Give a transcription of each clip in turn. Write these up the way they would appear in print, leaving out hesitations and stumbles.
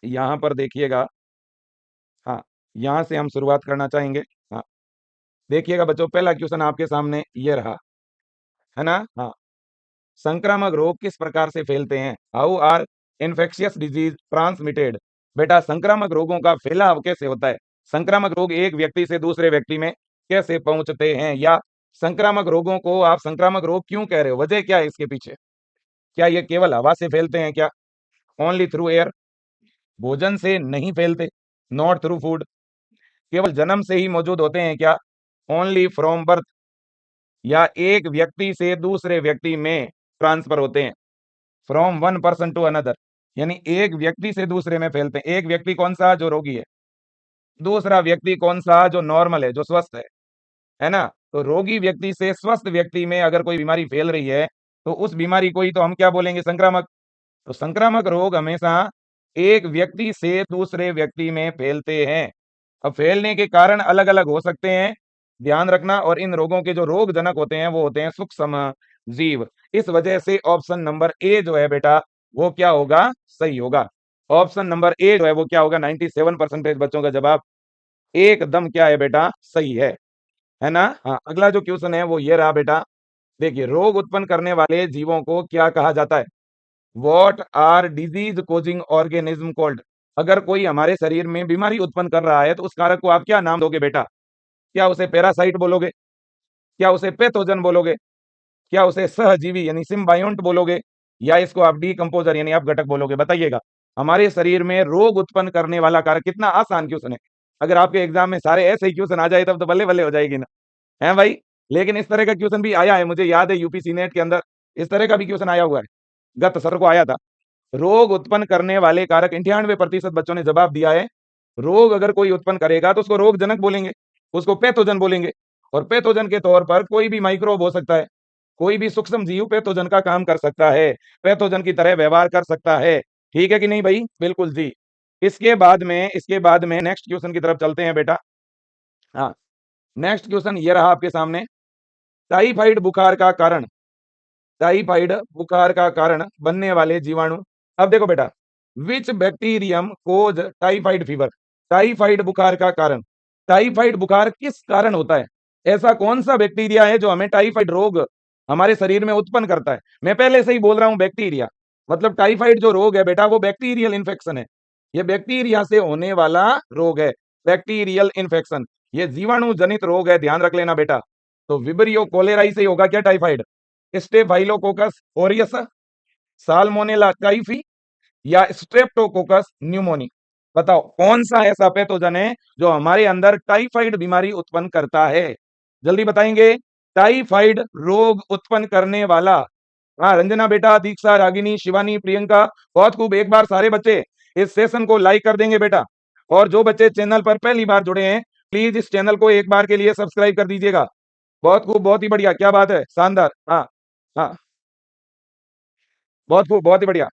यहां पर देखिएगा, हाँ, यहां से हम शुरुआत करना चाहेंगे। हाँ, देखिएगा बच्चों, पहला क्वेश्चन आपके सामने ये रहा, है ना। हाँ, संक्रामक रोग किस प्रकार से फैलते हैं? How are infectious disease transmitted? बेटा, संक्रामक रोगों का फैलाव कैसे होता है? संक्रामक रोग एक व्यक्ति से दूसरे व्यक्ति में कैसे पहुंचते हैं? या संक्रामक रोगों को आप संक्रामक रोग क्यों कह रहे हो? वजह क्या है इसके पीछे? क्या ये केवल हवा से फैलते हैं क्या? Only through air? भोजन से नहीं फैलते? Not through food? केवल जन्म से ही मौजूद होते हैं क्या? Only from birth? या एक व्यक्ति से दूसरे व्यक्ति में ट्रांसफर होते हैं? From one person to another, यानी एक व्यक्ति से दूसरे में फैलते हैं। एक व्यक्ति कौन सा? जो रोगी है। दूसरा व्यक्ति कौन सा? जो नॉर्मल है, जो स्वस्थ है ना। तो रोगी व्यक्ति से स्वस्थ व्यक्ति में अगर कोई बीमारी फैल रही है तो उस बीमारी को ही तो हम क्या बोलेंगे? संक्रामक। तो संक्रामक रोग हमेशा एक व्यक्ति से दूसरे व्यक्ति में फैलते हैं। अब फैलने के कारण अलग अलग हो सकते हैं, ध्यान रखना। और इन रोगों के जो रोग जनक होते हैं वो होते हैं सूक्ष्म जीव। इस वजह से ऑप्शन नंबर ए जो है बेटा, वो क्या होगा? सही होगा। ऑप्शन नंबर ए जो है वो क्या होगा? 97% बच्चों का जवाब एकदम क्या है बेटा? सही है ना। हाँ, अगला जो क्वेश्चन है वो ये रहा बेटा। देखिए, रोग उत्पन्न करने वाले जीवों को क्या कहा जाता है? What are disease causing organism called? अगर कोई हमारे शरीर में बीमारी उत्पन्न कर रहा है तो उस कारक को आप क्या नाम दोगे बेटा? क्या उसे पैरासाइट बोलोगे? क्या उसे पैथोजन बोलोगे? क्या उसे सहजीवी यानी सिम्बायोंट बोलोगे? या इसको आप डीकंपोजर यानी अपघटक बोलोगे? बताइएगा। हमारे शरीर में रोग उत्पन्न करने वाला कारक, कितना आसान क्वेश्चन है। अगर आपके एग्जाम में सारे ऐसे ही क्वेश्चन आ जाए तब तो बल्ले बल्ले हो जाएगी ना, है भाई। लेकिन इस तरह का क्वेश्चन भी आया है, मुझे याद है यूपीसी नेट के अंदर इस तरह का भी क्वेश्चन आया हुआ है, गत सत्र को आया था। रोग उत्पन्न करने वाले कारक, 98% बच्चों ने जवाब दिया है। रोग अगर कोई उत्पन्न करेगा तो उसको रोगजनक बोलेंगे, उसको पैथोजन बोलेंगे। और पैथोजन के तौर पर कोई भी माइक्रोब हो सकता है, कोई भी सूक्ष्म जीव पैथोजन का काम कर सकता है, पैथोजन की तरह व्यवहार कर सकता है। ठीक है कि नहीं भाई? बिल्कुल जी। इसके बाद में नेक्स्ट क्वेश्चन की तरफ चलते हैं बेटा। हाँ, नेक्स्ट क्वेश्चन ये रहा आपके सामने। टाइफाइड बुखार का कारण, टाइफाइड बुखार का कारण बनने वाले जीवाणु। अब देखो बेटा, विच बैक्टीरियम कोज टाइफाइड फीवर? टाइफाइड बुखार का कारण, टाइफाइड बुखार किस कारण होता है? ऐसा कौन सा बैक्टीरिया है जो हमें टाइफाइड रोग हमारे शरीर में उत्पन्न करता है? मैं पहले से ही बोल रहा हूं बैक्टीरिया, मतलब टाइफाइड जो रोग है बेटा वो बैक्टीरियल इन्फेक्शन है। ये बैक्टीरिया से होने वाला रोग है, बैक्टीरियल इन्फेक्शन। ये जीवाणु जनित रोग है, ध्यान रख लेना बेटा। तो विब्रियो कोलेराई से होगा क्या typhoid? Staphylococcus aureus, salmonella typhi, या स्ट्रेप्टोकोकस न्यूमोनी? बताओ कौन सा ऐसा पैथोजन है जो हमारे अंदर टाइफाइड बीमारी उत्पन्न करता है? जल्दी बताएंगे। टाइफाइड रोग उत्पन्न करने वाला। हाँ, रंजना बेटा, दीक्षा, रागिनी, शिवानी, प्रियंका, बहुत खूब। एक बार सारे बच्चे इस सेशन को लाइक कर देंगे बेटा। और जो बच्चे चैनल पर पहली बार जुड़े हैं प्लीज इस चैनल को एक बार के लिए सब्सक्राइब कर दीजिएगा। बहुत खूब, बहुत ही बढ़िया, क्या बात है, शानदार। हाँ हाँ, बहुत खूब, बहुत ही बढ़िया।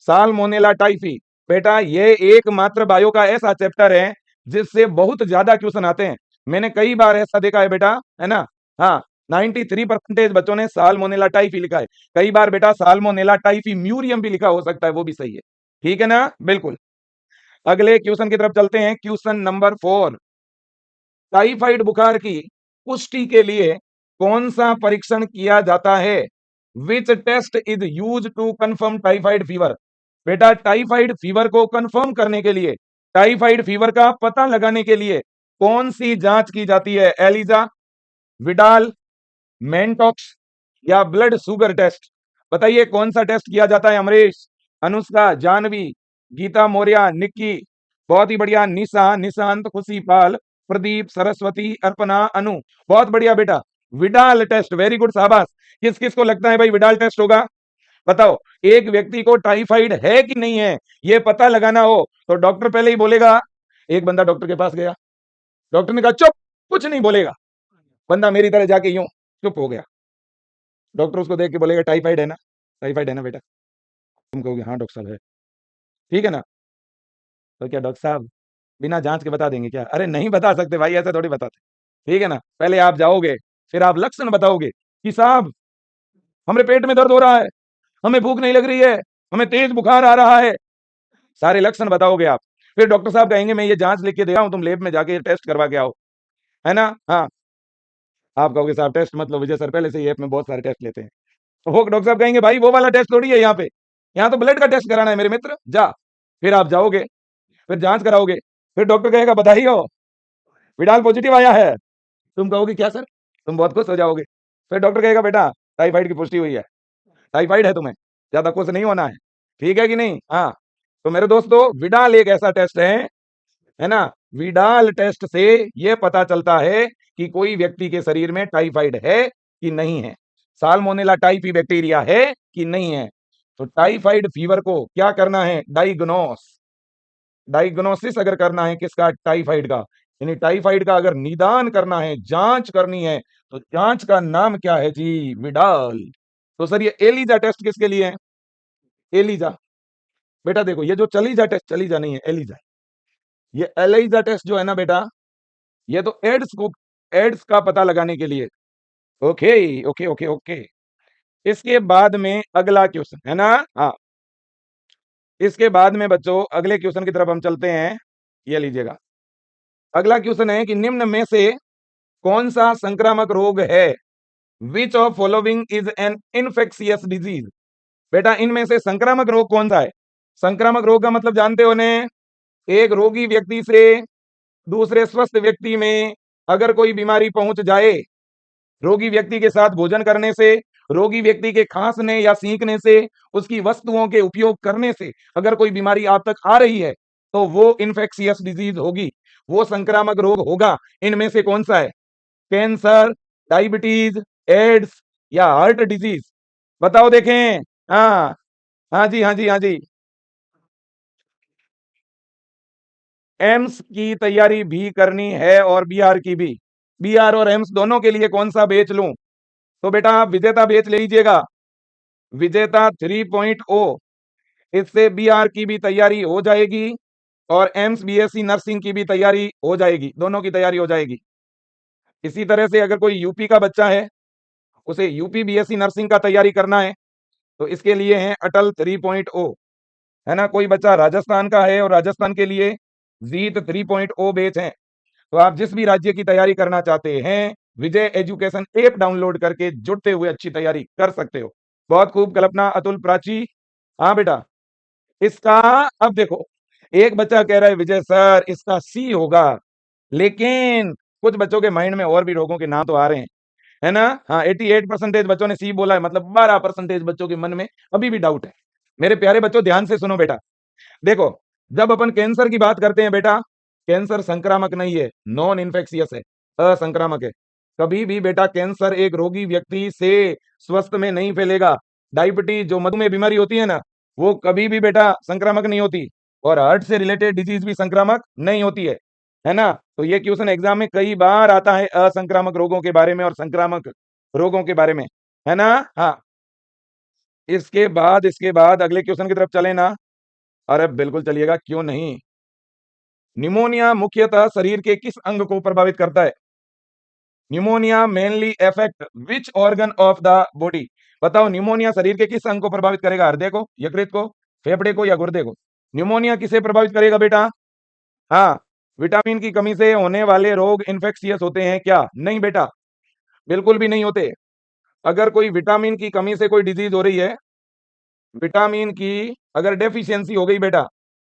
साल्मोनेला टाइफी, बेटा ये एकमात्र बायो का ऐसा चैप्टर है जिससे बहुत ज्यादा क्वेश्चन आते हैं। मैंने कई बार ऐसा देखा है बेटा, है ना। हाँ, 93% बच्चों ने साल्मोनेला टाइफी लिखा है। कई बार बेटा साल्मोनेला टाइफी म्यूरियम भी लिखा हो सकता है, वो भी सही है। ठीक है ना, बिल्कुल। अगले क्वेश्चन की तरफ चलते हैं, क्वेश्चन नंबर 4। टाइफाइड बुखार की पुष्टि के लिए कौन सा परीक्षण किया जाता है? Which test is use to confirm typhoid fever? बेटा, टाइफाइड फीवर को कंफर्म करने के लिए, टाइफाइड फीवर का पता लगाने के लिए कौन सी जांच की जाती है? एलिजा, विडाल, मेंटॉक्स, या ब्लड शुगर टेस्ट? बताइए कौन सा टेस्ट किया जाता है? अमरीश, अनुष्का, जानवी, गीता मौर्य, निक्की, बहुत ही बढ़िया, निशा, निशांत, खुशी पाल, प्रदीप, सरस्वती, अर्पणा, अनु, बहुत बढ़िया बेटा। विडाल टेस्ट, वेरी गुड, शाबाश। किस किस को लगता है भाई विडाल टेस्ट होगा? बताओ। एक व्यक्ति को टाइफाइड है कि नहीं है ये पता लगाना हो तो डॉक्टर पहले ही बोलेगा। एक बंदा डॉक्टर के पास गया, डॉक्टर ने कहा चुप, कुछ नहीं बोलेगा। बंदा मेरी तरह जाके यूं चुप हो गया। डॉक्टर उसको देख के बोलेगा टाइफाइड है ना, टाइफाइड है ना बेटा? तुम कहोगे हाँ डॉक्टर साहब है। ठीक है ना। तो क्या डॉक्टर साहब बिना जांच के बता देंगे क्या? अरे नहीं बता सकते भाई, ऐसा थोड़ी बताते। ठीक है ना, पहले आप जाओगे, फिर आप लक्षण बताओगे कि साहब हमारे पेट में दर्द हो रहा है, हमें भूख नहीं लग रही है, हमें तेज बुखार आ रहा है, सारे लक्षण बताओगे आप। फिर डॉक्टर साहब कहेंगे मैं ये जांच लिख के दे रहा हूं, तुम लैब में जाके टेस्ट करवा के आओ, है ना। हाँ, आप कहोगे साहब टेस्ट मतलब विजय सर पहले से ही ऐप में बहुत सारे टेस्ट लेते हैं। तो वो डॉक्टर साहब कहेंगे भाई वो वाला टेस्ट थोड़ी है यहाँ पे, यहाँ तो ब्लड का टेस्ट कराना है मेरे मित्र, जा। फिर आप जाओगे, फिर जांच कराओगे, फिर डॉक्टर कहेगा बधाई हो, विडाल पॉजिटिव आया है। तुम कहोगे क्या सर, तुम बहुत खुश हो जाओगे। फिर डॉक्टर कहेगा बेटा टाइफाइड की पुष्टि हुई है, टाइफाइड है तुम्हें, ज्यादा खुश नहीं होना है, ठीक है कि नहीं। हाँ, तो मेरे दोस्तों विडाल एक ऐसा टेस्ट है ना। विडाल टेस्ट से यह पता चलता है कि कोई व्यक्ति के शरीर में टाइफाइड है कि नहीं है, साल्मोनेला टाइफी बैक्टीरिया है कि नहीं है। तो टाइफाइड फीवर को क्या करना है, डायग्नोसिस अगर करना है किसका, टाइफाइड का, यानी टाइफाइड का अगर निदान करना है, जांच करनी है, तो जांच का नाम क्या है जी, विडाल। तो सर ये एलिजा टेस्ट किसके लिए है, एलिजा। बेटा देखो ये जो चलीजा टेस्ट, चलीजा नहीं है एलिजा, ये एलिजा टेस्ट जो है ना बेटा, ये तो एड्स का पता लगाने के लिए। Okay okay okay okay. इसके बाद में अगला क्वेश्चन है ना। हाँ, इसके बाद में बच्चों अगले क्वेश्चन की तरफ हम चलते हैं। ये लीजिएगा, अगला क्वेश्चन है कि निम्न में से कौन सा संक्रामक रोग है, which of following is an infectious disease. बेटा इनमें से संक्रामक रोग कौन सा है। संक्रामक रोग का मतलब जानते हो ने, एक रोगी व्यक्ति से दूसरे स्वस्थ व्यक्ति में अगर कोई बीमारी पहुंच जाए, रोगी व्यक्ति के साथ भोजन करने से, रोगी व्यक्ति के खांसने या सींकने से, उसकी वस्तुओं के उपयोग करने से अगर कोई बीमारी आप तक आ रही है तो वो इन्फेक्शियस डिजीज होगी, वो संक्रामक रोग होगा। इनमें से कौन सा है, कैंसर, डायबिटीज, एड्स या हार्ट डिजीज, बताओ देखें। हाँ, हाँ जी, हाँ जी, हाँ जी। एम्स की तैयारी भी करनी है और बीआर की भी, बीआर और एम्स दोनों के लिए कौन सा बेच लूं। तो बेटा आप विजेता बेच ले लीजिएगा, विजेता 3.0, इससे बीआर की भी तैयारी हो जाएगी और एम्स बीएससी नर्सिंग की भी तैयारी हो जाएगी, दोनों की तैयारी हो जाएगी। इसी तरह से अगर कोई यूपी का बच्चा है, उसे यूपी बीएससी नर्सिंग का तैयारी करना है, तो इसके लिए है अटल 3.0, है ना। कोई बच्चा राजस्थान का है और राजस्थान के लिए जीत 3.0 बैच है। तो आप जिस भी राज्य की तैयारी करना चाहते हैं, विजय एजुकेशन ऐप डाउनलोड करके जुड़ते हुए अच्छी तैयारी कर सकते हो। बहुत खूब कल्पना, अतुल, प्राची। हाँ बेटा, इसका, अब देखो एक बच्चा कह रहा है विजय सर इसका सी होगा, लेकिन कुछ बच्चों के माइंड में और भी रोगों के नाम तो आ रहे हैं, है ना। हाँ, 88% बच्चों ने सी बोला है, मतलब 12% बच्चों के मन में अभी भी डाउट है। मेरे प्यारे बच्चों ध्यान से सुनो बेटा, देखो जब अपन कैंसर की बात करते हैं बेटा, कैंसर संक्रामक नहीं है, नॉन इन्फेक्शियस है, असंक्रामक है। कभी भी बेटा कैंसर एक रोगी व्यक्ति से स्वस्थ में नहीं फैलेगा। डायबिटीज जो मधुमेह बीमारी होती है ना, वो कभी भी बेटा संक्रामक नहीं होती, और हार्ट से रिलेटेड डिजीज भी संक्रामक नहीं होती है ना। तो ये क्वेश्चन एग्जाम में कई बार आता है असंक्रामक रोगों के बारे में और संक्रामक रोगों के बारे में, है ना। हाँ, इसके बाद अगले क्वेश्चन की तरफ चले ना। अरे बिल्कुल चलिएगा, क्यों नहीं। न्यूमोनिया मुख्यतः शरीर के किस अंग को प्रभावित करता है। Pneumonia mainly affect which organ of the body. बताओ न्यूमोनिया शरीर के किस अंग को प्रभावित करेगा, हृदय को, यकृत को, फेफड़े को या गुर्दे को। न्यूमोनिया किसे प्रभावित करेगा बेटा। हाँ, विटामिन की कमी से होने वाले रोग इन्फेक्शियस होते हैं क्या, नहीं बेटा, बिल्कुल भी नहीं होते। अगर कोई विटामिन की कमी से कोई डिजीज हो रही है, विटामिन की अगर डेफिशिएंसी हो गई बेटा,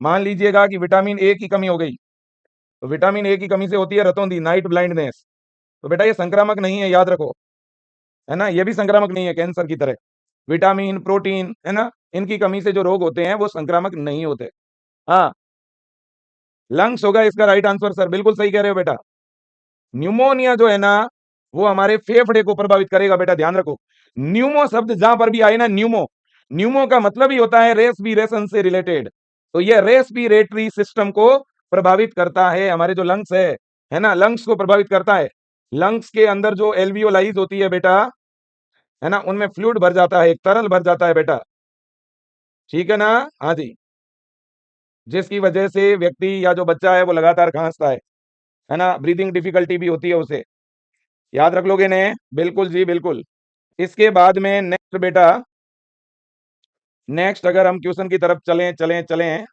मान लीजिएगा कि विटामिन ए की कमी हो गई, तो विटामिन ए की कमी से होती है रतौंधी, नाइट ब्लाइंडनेस, तो बेटा ये संक्रामक नहीं है, याद रखो, है ना। ये भी संक्रामक नहीं है कैंसर की तरह। विटामिन, प्रोटीन, है ना, इनकी कमी से जो रोग होते हैं वो संक्रामक नहीं होते। हाँ, लंग्स होगा इसका राइट आंसर सर, बिल्कुल सही कह रहे हो बेटा। न्यूमोनिया जो है ना, वो हमारे फेफड़े को प्रभावित करेगा बेटा, ध्यान रखो। न्यूमो शब्द जहां पर भी आए ना, न्यूमो, न्यूमो का मतलब ही होता है रेस्पिरेशन से रिलेटेड, तो ये रेस्पिरेटरी सिस्टम को प्रभावित करता है, हमारे जो लंग्स है ना, लंग्स को प्रभावित करता है। लंग्स के अंदर जो एल्वियोलाइज होती है बेटा, है ना, उनमें फ्लूइड भर जाता है, एक तरल भर जाता है बेटा, ठीक है ना। हाँ जी, जिसकी वजह से व्यक्ति या जो बच्चा है वो लगातार खांसता है ना, ब्रीदिंग डिफिकल्टी भी होती है उसे, याद रख लोगे ने, बिल्कुल जी बिल्कुल। इसके बाद में नेक्स्ट बेटा, नेक्स्ट अगर हम क्वेश्चन की तरफ चलें चलें चलें,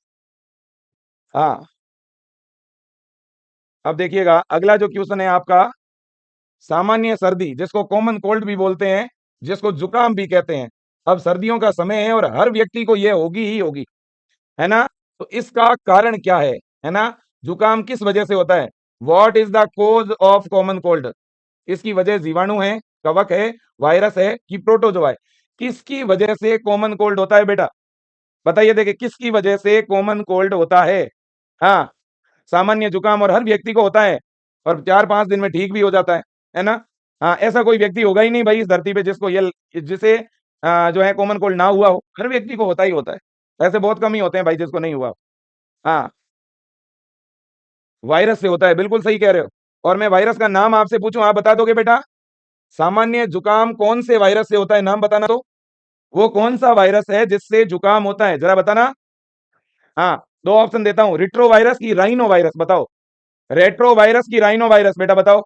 हाँ, अब देखिएगा अगला जो क्वेश्चन है आपका, सामान्य सर्दी जिसको कॉमन कोल्ड भी बोलते हैं, जिसको जुकाम भी कहते हैं। अब सर्दियों का समय है और हर व्यक्ति को ये होगी ही होगी, है ना? तो इसका कारण क्या है ना? जुकाम किस वजह से होता है? What is the cause of common cold? इसकी वजह जीवाणु है, कवक है, वायरस है कि प्रोटोजोआ है? किसकी वजह से कॉमन कोल्ड होता है बेटा? बताइए, देखिए किसकी वजह से कॉमन कोल्ड होता है? हाँ, सामान्य जुकाम और हर व्यक्ति को होता है और 4-5 दिन में ठीक भी हो जाता है ना? हाँ, ऐसा कोई व्यक्ति होगा ही नहीं भाई इस धरती पे जिसको ये जिसे जो है कॉमन कोल्ड ना हुआ हो। हर व्यक्ति को होता ही होता है। ऐसे बहुत कम ही होते हैं भाई जिसको नहीं हुआ। हाँ, वायरस से होता है, बिल्कुल सही कह रहे हो। और मैं वायरस का नाम आपसे पूछूं, आप बता दोगे बेटा? सामान्य जुकाम कौन से वायरस से होता है, नाम बताना तो। वो कौन सा वायरस है जिससे जुकाम होता है, जरा बताना। हाँ, दो ऑप्शन देता हूं, रिट्रो वायरस की राइनो वायरस, बताओ। रेट्रो वायरस की राइनो वायरस, बेटा बताओ।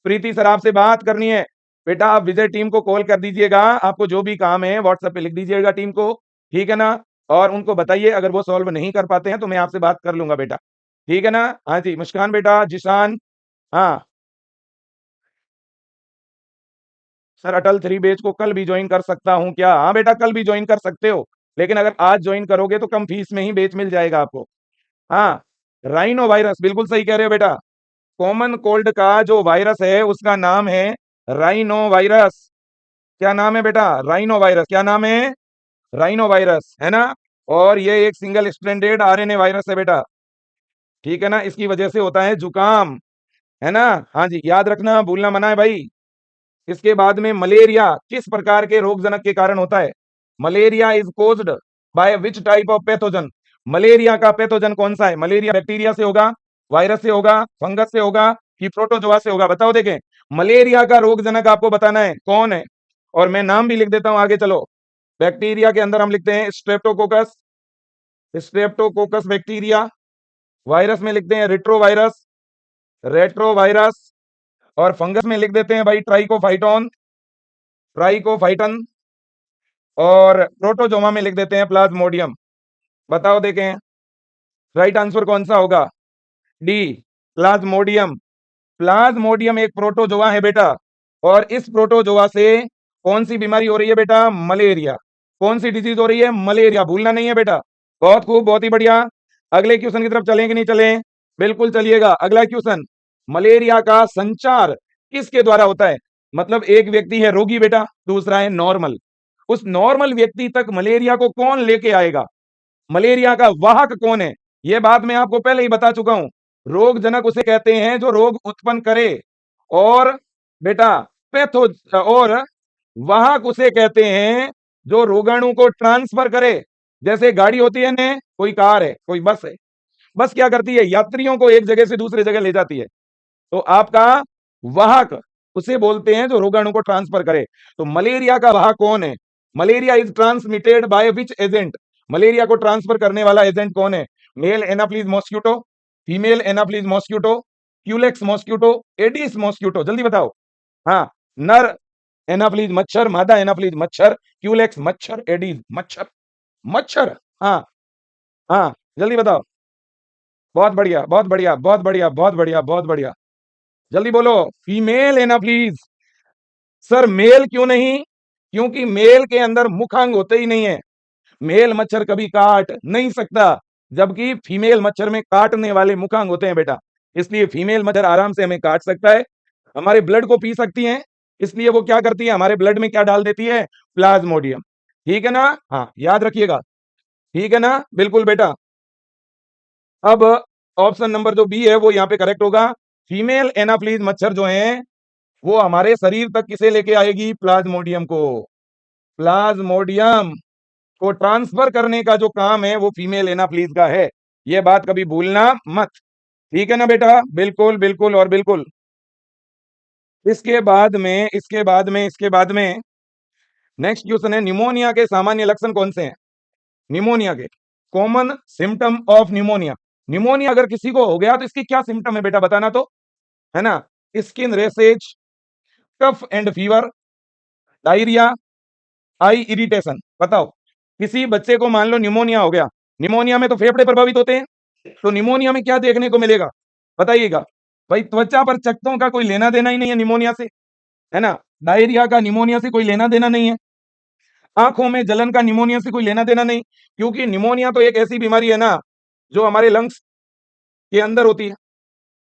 प्रीति सर आपसे बात करनी है। बेटा आप विजय टीम को कॉल कर दीजिएगा, आपको जो भी काम है व्हाट्सएप पे लिख दीजिएगा टीम को, ठीक है ना? और उनको बताइए अगर वो सॉल्व नहीं कर पाते हैं तो मैं आपसे बात कर लूंगा बेटा, ठीक है ना? हाँ जी, मुस्कान बेटा, जिशान। हाँ सर, अटल 3 बैच को कल भी ज्वाइन कर सकता हूँ क्या? हाँ बेटा, कल भी ज्वाइन कर सकते हो, लेकिन अगर आज ज्वाइन करोगे तो कम फीस में ही बैच मिल जाएगा आपको। हाँ, राइनो वायरस, बिल्कुल सही कह रहे हो बेटा। कॉमन कोल्ड का जो वायरस है उसका नाम है राइनो वायरस। क्या नाम है बेटा? Rhino virus. क्या नाम है? राइनो वायरस, है ना? और ये एक सिंगल स्ट्रैंडेड आरएनए वायरस है बेटा, ठीक है ना? इसकी वजह से होता है जुकाम, है ना? हाँ जी, याद रखना, भूलना मना है भाई। इसके बाद में मलेरिया किस प्रकार के रोगजनक के कारण होता है? Malaria is caused by which type of pathogen? Malaria का पैथोजन कौन सा है? मलेरिया बैक्टीरिया से होगा, वायरस से होगा, फंगस से होगा कि प्रोटोजोआ से होगा? बताओ, देखें। मलेरिया का रोगजनक आपको बताना है कौन है, और मैं नाम भी लिख देता हूं, आगे चलो। बैक्टीरिया के अंदर हम लिखते हैं स्ट्रेप्टोकोकस, स्ट्रेप्टोकोकस बैक्टीरिया। वायरस में लिखते हैं रिट्रोवायरस, रेट्रोवायरस। और फंगस में लिख देते हैं भाई ट्राइकोफाइटोन, ट्राइकोफाइटन। और प्रोटोजोमा में लिख देते हैं प्लाज्मोडियम। बताओ देखें, राइट आंसर कौन सा होगा? D, Plasmodium. प्लाज्मोडियम एक प्रोटोजोआ है बेटा, और इस प्रोटोजोआ से कौन सी बीमारी हो रही है बेटा? मलेरिया। कौन सी डिजीज हो रही है? मलेरिया, भूलना नहीं है बेटा। बहुत खूब, बहुत ही बढ़िया। अगले क्वेश्चन की तरफ चलें कि नहीं चलें? बिल्कुल चलिएगा। अगला क्वेश्चन, मलेरिया का संचार किसके द्वारा होता है? मतलब एक व्यक्ति है रोगी बेटा, दूसरा है नॉर्मल। उस नॉर्मल व्यक्ति तक मलेरिया को कौन लेके आएगा? मलेरिया का वाहक कौन है? यह बात मैं आपको पहले ही बता चुका हूं। रोगजनक उसे कहते हैं जो रोग उत्पन्न करे, और बेटा पैथो और वाहक उसे कहते हैं जो रोगाणु को ट्रांसफर करे। जैसे गाड़ी होती है ने, कोई कार है, कोई बस है। बस क्या करती है? यात्रियों को एक जगह से दूसरी जगह ले जाती है। तो आपका वाहक उसे बोलते हैं जो रोगाणु को ट्रांसफर करे। तो मलेरिया का वाहक कौन है? Malaria is transmitted by which agent? Malaria को ट्रांसफर करने वाला एजेंट कौन है? Male anopheles mosquito, female anopheles mosquito, culex mosquito, aedes mosquito? जल्दी बताओ। हाँ, नर एनाफ्लीज मच्छर, मादा एनाफ्लीज मच्छर, क्यूलेक्स मच्छर, एडिस मच्छर। मच्छर, हाँ। हाँ, जल्दी बताओ। बहुत बढ़िया, बहुत बढ़िया, बहुत बढ़िया, बहुत बढ़िया, बहुत बढ़िया। जल्दी बोलो। Female Anopheles. सर मेल क्यों नहीं? क्योंकि मेल के अंदर मुखांग होते ही नहीं है। मेल मच्छर कभी काट नहीं सकता, जबकि फीमेल मच्छर में काटने वाले मुखांग होते हैं बेटा। इसलिए फीमेल मच्छर आराम से हमें काट सकता है, हमारे ब्लड को पी सकती हैं। इसलिए वो क्या करती है? हमारे ब्लड में क्या डाल देती है? प्लाज्मोडियम। ठीक है ना? हाँ, याद रखिएगा, ठीक है ना? बिल्कुल बेटा। अब ऑप्शन नंबर जो बी है वो यहाँ पे करेक्ट होगा। फीमेल एनाफ्लीज मच्छर जो है वो हमारे शरीर तक किसे लेके आएगी? प्लाज्मोडियम को। प्लाज्मोडियम को ट्रांसफर करने का जो काम है वो फीमेल एनाफ्लीज का है। ये बात कभी भूलना मत, ठीक है ना बेटा? बिल्कुल बिल्कुल और बिल्कुल। इसके बाद में नेक्स्ट क्वेश्चन है, निमोनिया के सामान्य लक्षण कौन से हैं? निमोनिया के common symptom of pneumonia. Pneumonia अगर किसी को हो गया तो इसकी क्या सिम्टम है बेटा, बताना तो, है ना? Skin rashes, cough and fever, diarrhoea, eye irritation. बताओ, किसी बच्चे को मान लो निमोनिया हो गया, निमोनिया में तो फेफड़े प्रभावित होते हैं, तो निमोनिया में क्या देखने को मिलेगा बताइएगा। भाई त्वचा पर चकत्तों का कोई लेना देना ही नहीं है निमोनिया से, है ना। डायरिया का निमोनिया से कोई लेना देना नहीं है। आंखों में जलन का निमोनिया से कोई लेना देना नहीं, क्योंकि निमोनिया तो एक ऐसी बीमारी है ना जो हमारे लंग्स के अंदर होती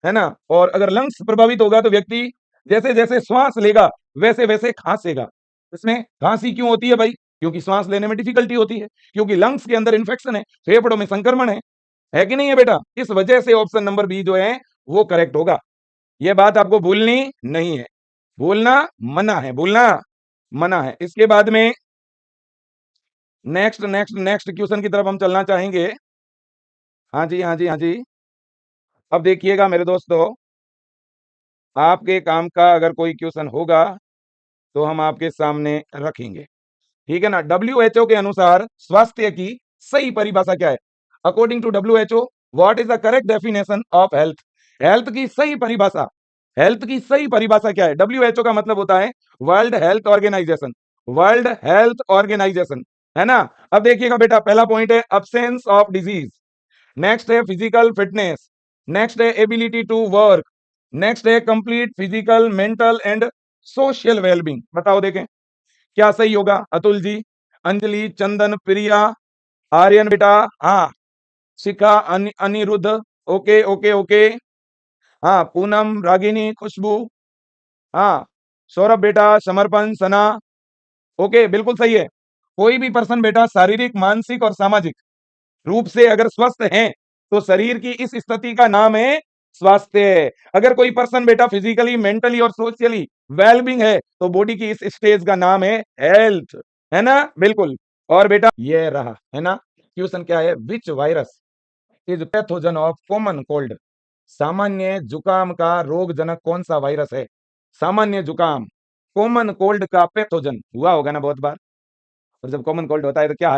है ना। और अगर लंग्स प्रभावित होगा तो व्यक्ति जैसे जैसे श्वास लेगा वैसे वैसे खांसेगा। इसमें खांसी क्यों होती है भाई? क्योंकि श्वास लेने में डिफिकल्टी होती है, क्योंकि लंग्स के अंदर इंफेक्शन है, फेफड़ों में संक्रमण है कि नहीं है बेटा? इस वजह से ऑप्शन नंबर बी जो है वो करेक्ट होगा। यह बात आपको भूलनी नहीं है, भूलना मना है, भूलना मना है। इसके बाद में नेक्स्ट नेक्स्ट नेक्स्ट क्वेश्चन की तरफ हम चलना चाहेंगे। हाँ जी, हाँ जी, हाँ जी। अब देखिएगा मेरे दोस्तों, आपके काम का अगर कोई क्वेश्चन होगा तो हम आपके सामने रखेंगे, ठीक है ना। WHO के अनुसार स्वास्थ्य की सही परिभाषा क्या है? According to WHO, what is the correct definition of health? Health की सही परिभाषा, हेल्थ की सही परिभाषा क्या है? WHO का मतलब होता है world health organisation, world health organisation, है ना। अब देखिएगा बेटा, पहला पॉइंट है अब्सेंस ऑफ डिजीज, नेक्स्ट है फिजिकल फिटनेस, नेक्स्ट है एबिलिटी टू वर्क, नेक्स्ट है complete physical mental and social wellbeing. बताओ देखें क्या सही होगा? अतुल जी, अंजलि, चंदन, प्रिया, आर्यन बेटा, हाँ, शिखा, अनिरुद्ध, ओके ओके ओके, हाँ, पूनम, रागिनी, खुशबू, हाँ, सौरभ बेटा, समर्पण, सना, ओके, बिल्कुल सही है। कोई भी पर्सन बेटा शारीरिक, मानसिक और सामाजिक रूप से अगर स्वस्थ हैं तो शरीर की इस स्थिति का नाम है स्वास्थ्य। अगर कोई पर्सन बेटा फिजिकली, मेंटली और सोशली वेलबींग है तो बॉडी की इस स्टेज का नाम है हेल्थ, है ना, बिल्कुल। और बेटा ये रहा, है ना। क्वेश्चन क्या है? Which virus is pathogen of common cold? सामान्य जुकाम का रोग जनक कौन सा वायरस है? सामान्य जुकाम, कॉमन कोल्ड का पैथोजन हुआ होगा ना बहुत बार। और जब कॉमन कोल्ड होता है तो क्या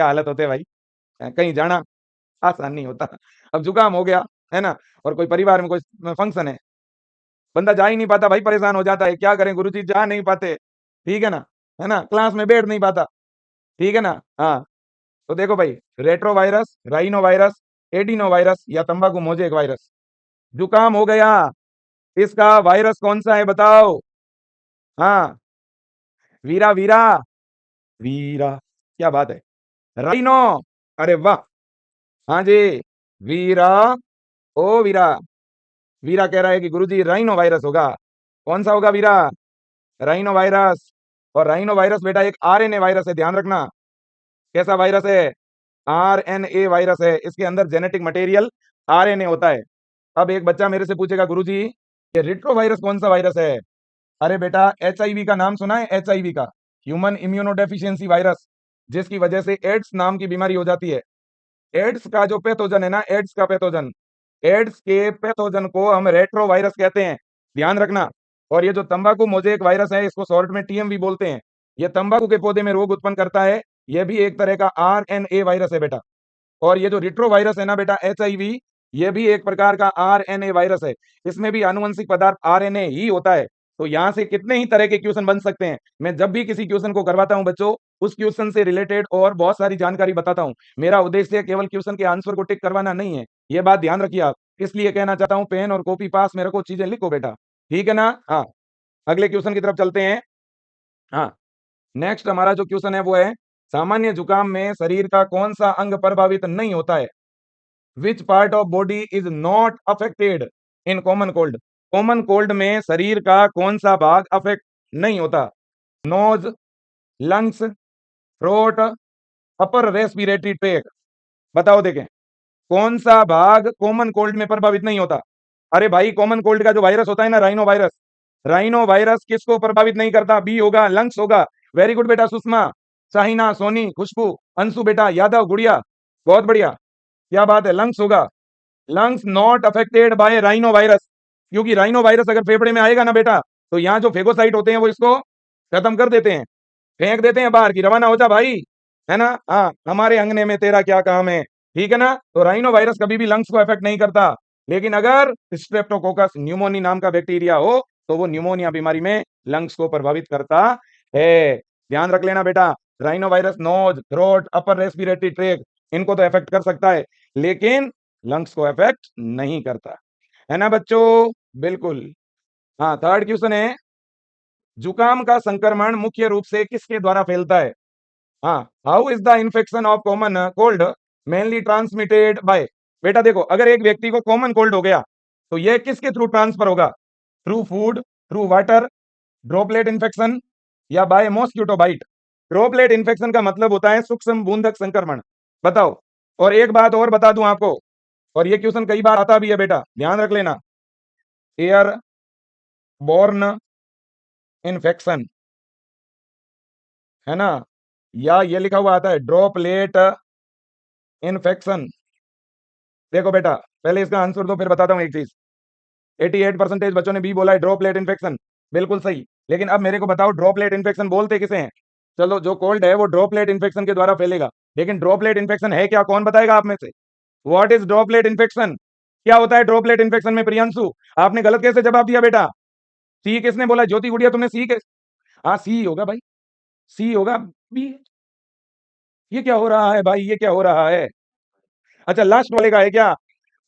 हालत होते हैं भाई? कहीं जाना आसान नहीं होता। अब जुकाम हो गया, है ना, और कोई परिवार में कोई फंक्शन है, बंदा जा ही नहीं पाता भाई, परेशान हो जाता है। क्या करें गुरुजी, जा नहीं पाते, ठीक है ना, क्लास में बैठ नहीं पाता, ठीक है ना। हाँ, तो देखो भाई, retro virus, rhino virus, adeno virus या तंबाकू मोजेक वायरस। जुकाम हो गया, इसका वायरस कौन सा है बताओ? हाँ, वीरा वीरा वीरा, क्या बात है, राइनो, अरे वाह, हाँ जी, वीरा, ओ वीरा, वीरा कह रहा है कि गुरुजी राइनो वायरस होगा। कौन सा होगा वीरा? Rhinovirus. और राइनो वायरस बेटा एक आरएनए वायरस है, ध्यान रखना। कैसा वायरस है? आरएनए वायरस है, इसके अंदर जेनेटिक मटेरियल आरएनए होता है। अब एक बच्चा मेरे से पूछेगा गुरुजी ये रिट्रो वायरस कौन सा वायरस है? अरे बेटा एचआईवी का नाम सुना है? एचआईवी का, ह्यूमन इम्यूनोडेफिशिएंसी वायरस, जिसकी वजह से एड्स नाम की बीमारी हो जाती है। एड्स का जो पैथोजन है ना, एड्स का पैथोजन, एड्स के पैथोजन को हम रेट्रो वायरस कहते हैं, ध्यान रखना। और ये जो तंबाकू मोजेक वायरस है इसको शॉर्ट में टीएमवी बोलते हैं। ये तंबाकू के पौधे में रोग उत्पन्न करता है, ये भी एक तरह का आरएनए वायरस है बेटा। और ये जो रिट्रो वायरस है ना बेटा, एचआईवी, ये भी एक प्रकार का आरएनए वायरस है, इसमें भी आनुवंशिक पदार्थ आरएनए ही होता है। तो यहाँ से कितने ही तरह के क्वेश्चन बन सकते हैं। मैं जब भी किसी क्वेश्चन को करवाता हूं बच्चों, उस क्वेश्चन से रिलेटेड और बहुत सारी जानकारी बताता हूं। मेरा उद्देश्य केवल क्वेश्चन के आंसर को टिक करवाना नहीं है, ये बात ध्यान रखिए आप। इसलिए कहना चाहता हूं पेन और कॉपी पास में रखो, चीजें लिखो बेटा, ठीक है ना। हाँ, अगले क्वेश्चन की तरफ चलते हैं। हाँ, नेक्स्ट हमारा जो क्वेश्चन है वो है सामान्य जुकाम में शरीर का कौन सा अंग प्रभावित नहीं होता है? Which part of body is not affected in common cold? Common cold में शरीर का कौन सा भाग अफेक्ट नहीं होता? Nose, lungs, throat, upper respiratory tract. बताओ देखें कौन सा भाग कॉमन कोल्ड में प्रभावित नहीं होता? अरे भाई कॉमन कोल्ड का जो वायरस होता है ना, राइनो वायरस, राइनो वायरस किसको प्रभावित नहीं करता? बी होगा, लंग्स होगा। वेरी गुड बेटा, सुषमा, शाहिना, सोनी, खुशबू, अंशु बेटा, यादव, गुड़िया, बहुत बढ़िया, क्या बात है, लंग्स होगा। Lungs not affected by rhino virus, क्योंकि राइनो वायरस अगर फेफड़े में आएगा ना बेटा तो यहाँ जो फेगोसाइट होते हैं वो इसको खत्म कर देते हैं, फेंक देते हैं बाहर की, रवाना हो जा भाई, है ना। हाँ, हमारे अंगने में तेरा क्या काम है, ठीक है ना। तो राइनो वायरस कभी भी लंग्स को अफेक्ट नहीं करता, लेकिन अगर स्ट्रेप्टोकोकस न्यूमोनी नाम का बैक्टीरिया हो तो वो न्यूमोनिया बीमारी में लंग्स को प्रभावित करता है। ध्यान रख लेना बेटा, rhino virus nose, throat, upper respiratory tract, इनको तो अफेक्ट कर सकता है, लेकिन लंग्स को अफेक्ट नहीं करता, है ना बच्चों? बिल्कुल। हाँ, थर्ड क्वेश्चन है, जुकाम का संक्रमण मुख्य रूप से किसके द्वारा फैलता है? हाँ, how is the infection of common cold mainly transmitted by? बेटा देखो, अगर एक व्यक्ति को कॉमन कोल्ड हो गया तो यह किसके थ्रू ट्रांसफर होगा? Through food, through water, droplet infection या by mosquito bite? Droplet infection का मतलब होता है सूक्ष्म बूंदक संक्रमण। बताओ। और एक बात और बता दूं आपको, और ये क्वेश्चन कई बार आता भी है बेटा, ध्यान रख लेना। एयर बोर्न इन्फेक्शन, है ना, या ये लिखा हुआ आता है ड्रॉपलेट इन्फेक्शन। देखो बेटा, पहले इसका आंसर दो, फिर बताता हूं एक चीज। 88% बच्चों ने बी बोला है, ड्रॉपलेट इन्फेक्शन। बिल्कुल सही। लेकिन अब मेरे को बताओ, ड्रॉपलेट इन्फेक्शन बोलते किसे हैं? चलो, जो कोल्ड है वो ड्रॉपलेट इन्फेक्शन के द्वारा फैलेगा, लेकिन ड्रॉपलेट इन्फेक्शन है क्या? कौन बताएगा आप में से? What is droplet infection? क्या होता है ड्रॉपलेट इन्फेक्शन में? प्रियांशु, आपने गलत कैसे जवाब दिया बेटा? सी किसने बोला? ज्योति गुड़िया, तुमने सी के? हाँ, सी होगा भाई, सी होगा। बी? ये क्या हो रहा है भाई, ये क्या हो रहा है? अच्छा, लास्ट वाले का है क्या?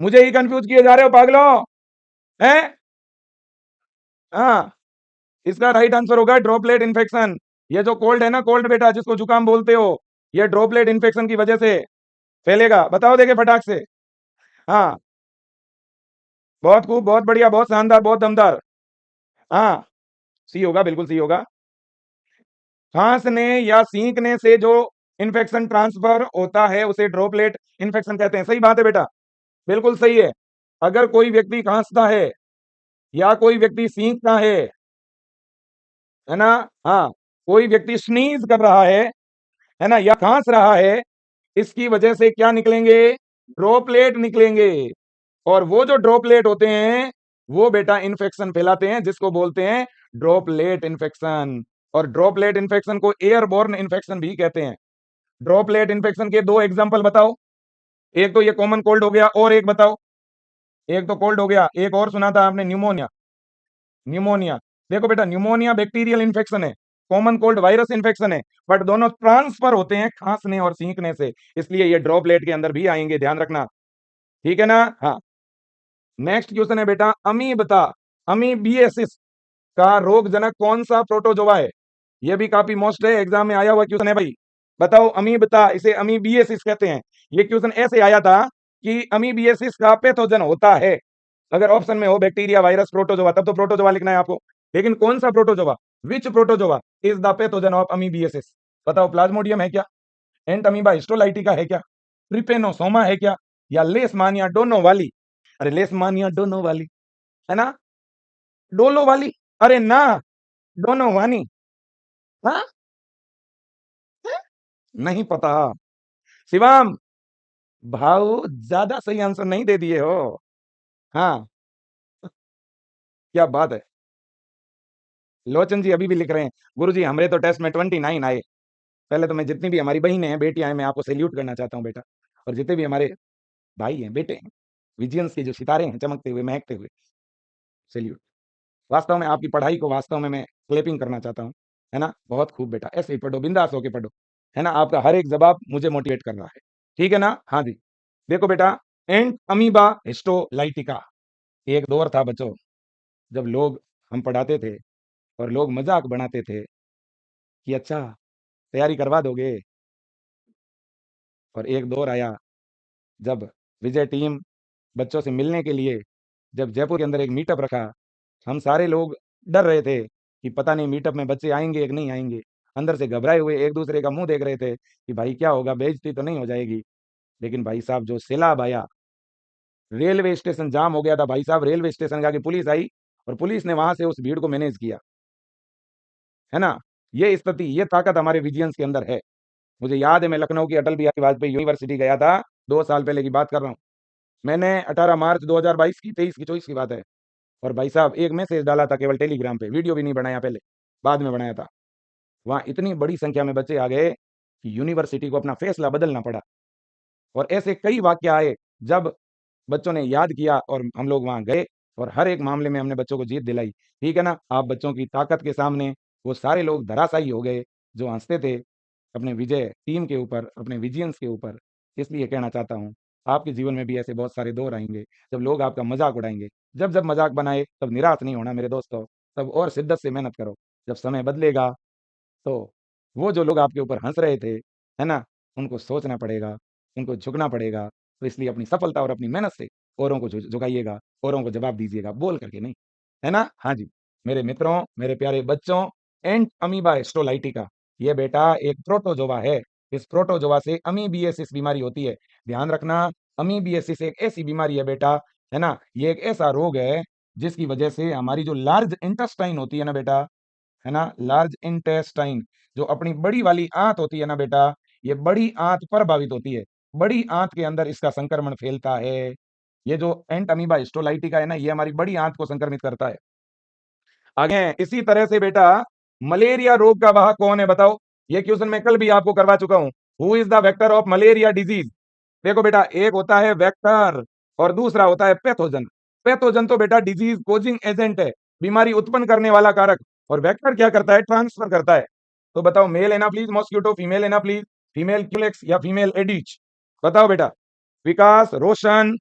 मुझे ही कंफ्यूज किए जा रहे हो पागलों, हैं? हाँ, इसका राइट आंसर होगा ड्रॉपलेट इन्फेक्शन। ये जो कोल्ड है ना, कोल्ड बेटा, जिसको जुकाम बोलते हो, ये ड्रॉपलेट इन्फेक्शन की वजह से फैलेगा। बताओ देखे फटाक से। हाँ, बहुत खूब, बहुत बढ़िया, बहुत शानदार, बहुत दमदार। हाँ, सी होगा, बिल्कुल सी होगा। खांसने या सींकने से जो इन्फेक्शन ट्रांसफर होता है उसे ड्रॉपलेट इन्फेक्शन कहते हैं। सही बात है बेटा, बिल्कुल सही है। अगर कोई व्यक्ति खांसता है या कोई व्यक्ति सींकता है ना, हाँ, कोई व्यक्ति स्नीज कर रहा है ना, या खांस रहा है, इसकी वजह से क्या निकलेंगे? ड्रॉपलेट निकलेंगे। और वो जो ड्रॉपलेट होते हैं वो बेटा इन्फेक्शन फैलाते हैं, जिसको बोलते हैं ड्रॉपलेट इन्फेक्शन। और ड्रॉपलेट इन्फेक्शन को एयरबोर्न इन्फेक्शन भी कहते हैं। ड्रॉपलेट इन्फेक्शन के दो एग्जांपल बताओ। एक तो ये कॉमन कोल्ड हो गया, और एक बताओ। एक तो कोल्ड हो गया, एक और सुना था आपने, न्यूमोनिया। न्यूमोनिया, देखो बेटा, न्यूमोनिया बैक्टीरियल इन्फेक्शन है, कॉमन कोल्ड वायरस इन्फेक्शन है, बट दोनों ट्रांसफर होते हैं खांसने और सींकने से, इसलिए ये ड्रॉपलेट के अंदर भी आएंगे, ध्यान रखना। ठीक है ना? हाँ, नेक्स्ट क्वेश्चन है बेटा, अमीबता, अमीबिएसिस का रोगजनक कौन सा प्रोटोजोआ है? ये भी काफी मोस्ट है, एग्जाम में आया हुआ क्वेश्चन है भाई। बताओ, अमीबता, इसे अमीबिएसिस कहते हैं। ये क्वेश्चन ऐसे आया था कि अमीबिएसिस का पैथोजन होता है, अगर ऑप्शन में हो बैक्टीरिया, वायरस, प्रोटोजोआ, तब तो प्रोटोजोआ लिखना है आपको। लेकिन कौन सा protozoa? Which protozoa is the pathogen of amoebiasis? बताओ, प्लाज्मोडियम है क्या? एंट अमीबा हिस्टोलाइटिका है क्या? ट्रिपेनोसोमा है क्या? या लेसमानिया डोनो वाली? अरे लेसमानिया डोनो वाली, है ना, डोलो वाली? अरे ना, डोनो वानी। हाँ, नहीं पता। शिवम, भाव ज्यादा सही आंसर नहीं दे दिए हो। हाँ, क्या बात है। लोचन जी अभी भी लिख रहे हैं, गुरुजी हमारे तो टेस्ट में 29 आए। पहले तो मैं जितनी भी हमारी बहनें हैं, बेटियां हैं, मैं आपको सैल्यूट करना चाहता हूं बेटा। और जितने भी हमारे भाई हैं, बेटे हैं, विजियंस के जो सितारे हैं चमकते हुए, महकते हुए, सैल्यूट। वास्तव में आपकी पढ़ाई को वास्तव में मैं क्लैपिंग करना चाहता हूँ, है ना। बहुत खूब बेटा, ऐसे ही पढ़ो, बिंदास होके पढ़ो, है ना। आपका हर एक जवाब मुझे मोटिवेट कर रहा है, ठीक है ना। हाँ जी, देखो बेटा, एंट अमीबा हिस्टोलाइटिका एक दौर था बच्चों, जब लोग, हम पढ़ाते थे और लोग मजाक बनाते थे कि अच्छा तैयारी करवा दोगे। और एक दौर आया जब विजय टीम बच्चों से मिलने के लिए जब जयपुर के अंदर एक मीटअप रखा, हम सारे लोग डर रहे थे कि पता नहीं मीटअप में बच्चे आएंगे कि नहीं आएंगे। अंदर से घबराए हुए एक दूसरे का मुंह देख रहे थे कि भाई क्या होगा, बेइज्जती तो नहीं हो जाएगी। लेकिन भाई साहब, जो सैलाब आया, रेलवे स्टेशन जाम हो गया था भाई साहब। रेलवे स्टेशन जाके पुलिस आई और पुलिस ने वहां से उस भीड़ को मैनेज किया, है ना। ये स्थिति, ये ताकत हमारे विजियंस के अंदर है। मुझे याद है, मैं लखनऊ की अटल बिहारी वाजपेयी यूनिवर्सिटी गया था, 2 साल पहले की बात कर रहा हूँ। मैंने 18 मार्च 2022 की, 23 की, 24 की बात है। और भाई साहब, एक मैसेज डाला था केवल टेलीग्राम पे, वीडियो भी नहीं बनाया पहले, बाद में बनाया था। वहां इतनी बड़ी संख्या में बच्चे आ गए कि यूनिवर्सिटी को अपना फैसला बदलना पड़ा। और ऐसे कई वाक्य आए जब बच्चों ने याद किया और हम लोग वहां गए, और हर एक मामले में हमने बच्चों को जीत दिलाई। ठीक है ना। आप बच्चों की ताकत के सामने वो सारे लोग धराशायी हो गए जो हंसते थे अपने विजय टीम के ऊपर, अपने विजियंस के ऊपर। इसलिए कहना चाहता हूं आपके जीवन में भी ऐसे बहुत सारे दौर आएंगे जब लोग आपका मजाक उड़ाएंगे। जब जब मजाक बनाए तब निराश नहीं होना मेरे दोस्तों, तब और शिद्दत से मेहनत करो। जब समय बदलेगा तो वो जो लोग आपके ऊपर हंस रहे थे, है ना, उनको सोचना पड़ेगा, उनको झुकना पड़ेगा। तो इसलिए अपनी सफलता और अपनी मेहनत से औरों को झुकाइएगा, औरों को जवाब दीजिएगा, बोल करके नहीं, है ना। हाँ जी, मेरे मित्रों, मेरे प्यारे बच्चों, एंट अमीबा हिस्टोलाइटिका, ये बेटा एक प्रोटोजोआ है। इस प्रोटोजोआ से अमीबियासिस बीमारी होती है। ध्यान रखना, अमीबियासिस एक ऐसी बीमारी है बेटा, है ना, ये एक ऐसा रोग है जिसकी वजह से हमारी जो लार्ज इंटेस्टाइन होती है ना बेटा, है ना, लार्ज इंटेस्टाइन, जो अपनी बड़ी वाली आंत होती है ना बेटा, ये बड़ी आंत प्रभावित होती है। बड़ी आंत के अंदर इसका संक्रमण फैलता है। ये जो एंट अमीबा हिस्टोलाइटिका है ना, ये हमारी बड़ी आंत को संक्रमित करता है। आगे इसी तरह से बेटा, मलेरिया रोग का वाहक कौन है बताओ? ये क्वेश्चन मैं कल भी आपको करवा चुका हूं। Who is the vector of malaria disease? देखो बेटा, एक होता है वेक्टर और दूसरा होता है पैथोजन। पैथोजन तो बेटा डिजीज कोजिंग एजेंट है, बीमारी उत्पन्न करने वाला कारक। और वेक्टर क्या करता है? ट्रांसफर करता है। तो बताओ, male anopheles mosquito, female anopheles, female culex या फीमेल एडिच? बताओ बेटा। विकास, रोशन,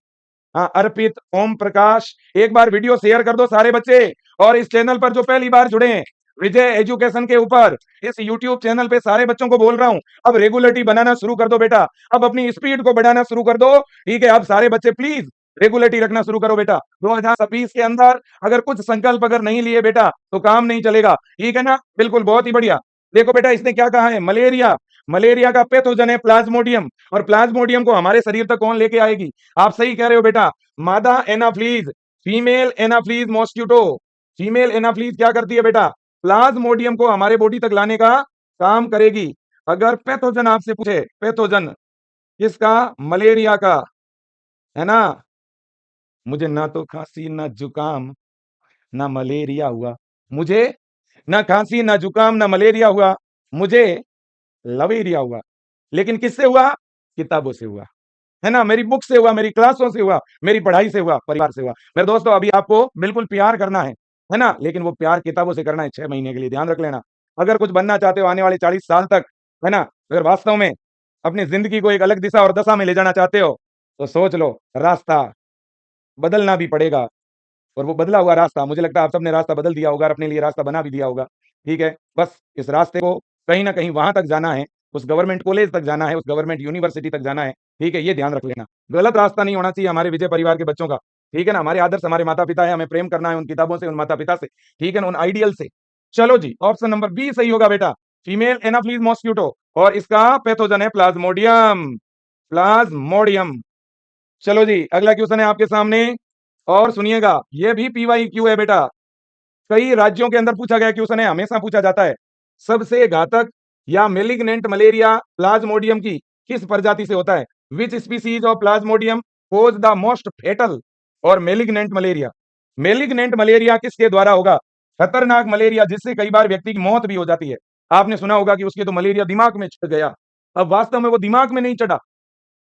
हाँ, अर्पित, ओम प्रकाश, एक बार वीडियो शेयर कर दो सारे बच्चे। और इस चैनल पर जो पहली बार जुड़े हैं विजय एजुकेशन के ऊपर, इस यूट्यूब चैनल पे सारे बच्चों को बोल रहा हूं, अब रेगुलरिटी बनाना शुरू कर दो बेटा। अब अपनी स्पीड को बढ़ाना शुरू कर दो, ठीक है। अब सारे बच्चे प्लीज रेगुलरिटी रखना शुरू करो बेटा। 2026 के अंदर अगर कुछ संकल्प अगर नहीं लिए बेटा तो काम नहीं चलेगा, ठीक है ना। बिल्कुल, बहुत ही बढ़िया। देखो बेटा, इसने क्या कहा है? मलेरिया, मलेरिया का पैथोजन है प्लाज्मोडियम, और प्लाज्मोडियम को हमारे शरीर तक कौन लेके आएगी? आप सही कह रहे हो बेटा, मादा Anopheles, female Anopheles mosquito. Female Anopheles क्या करती है बेटा? प्लाज्मोडियम को हमारे बॉडी तक लाने का काम करेगी। अगर पैथोजन आपसे पूछे, पैथोजन किसका? मलेरिया का, है ना। मुझे ना तो खांसी ना जुकाम ना मलेरिया हुआ, मुझे ना खांसी ना जुकाम ना मलेरिया हुआ, मुझे लवेरिया हुआ। लेकिन किससे हुआ? किताबों से हुआ, है ना, मेरी बुक से हुआ, मेरी क्लासों से हुआ, मेरी पढ़ाई से हुआ, परिवार से हुआ। मेरे दोस्तों, अभी आपको बिल्कुल प्यार करना है ना, लेकिन वो प्यार किताबों से करना है 6 महीने के लिए, ध्यान रख लेना। अगर कुछ बनना चाहते हो आने वाले 40 साल तक, है ना, अगर वास्तव में अपनी जिंदगी को एक अलग दिशा और दशा में ले जाना चाहते हो, तो सोच लो, रास्ता बदलना भी पड़ेगा। और वो बदला हुआ रास्ता, मुझे लगता है आप सबने रास्ता बदल दिया होगा, अपने लिए रास्ता बना भी दिया होगा, ठीक है। बस इस रास्ते को कहीं ना कहीं वहां तक जाना है, उस गवर्नमेंट कॉलेज तक जाना है, उस गवर्नमेंट यूनिवर्सिटी तक जाना है, ठीक है। ये ध्यान रख लेना, गलत रास्ता नहीं होना चाहिए हमारे विजय परिवार के बच्चों का, ठीक है ना। हमारे आदर्श हमारे माता पिता है, हमें प्रेम करना है उन किताबों से, उन माता पिता से, ठीक है ना, उन आइडियल से। चलो जी, ऑप्शन नंबर बी सही होगा बेटा, फीमेल एनाफ्लीज मॉस्किटो, और इसका पैथोजन है प्लाज्मोडियम, प्लाज्मोडियम। चलो जी, अगला क्वेश्चन है आपके सामने, और सुनिएगा, ये भी पीवाईक्यू है बेटा, कई राज्यों के अंदर पूछा गया क्वेश्चन है, हमेशा पूछा जाता है। सबसे घातक या मेलिग्नेंट मलेरिया प्लाज्मोडियम की किस प्रजाति से होता है? Which species of plasmodium cause the most fatal और मेलिग्नेंट मलेरिया? मेलिग्नेंट मलेरिया किसके द्वारा होगा? खतरनाक मलेरिया जिससे कई बार व्यक्ति की मौत भी हो जाती है। आपने सुना होगा कि उसके तो मलेरिया दिमाग में चढ़ गया। अब वास्तव में वो दिमाग में नहीं चढ़ा,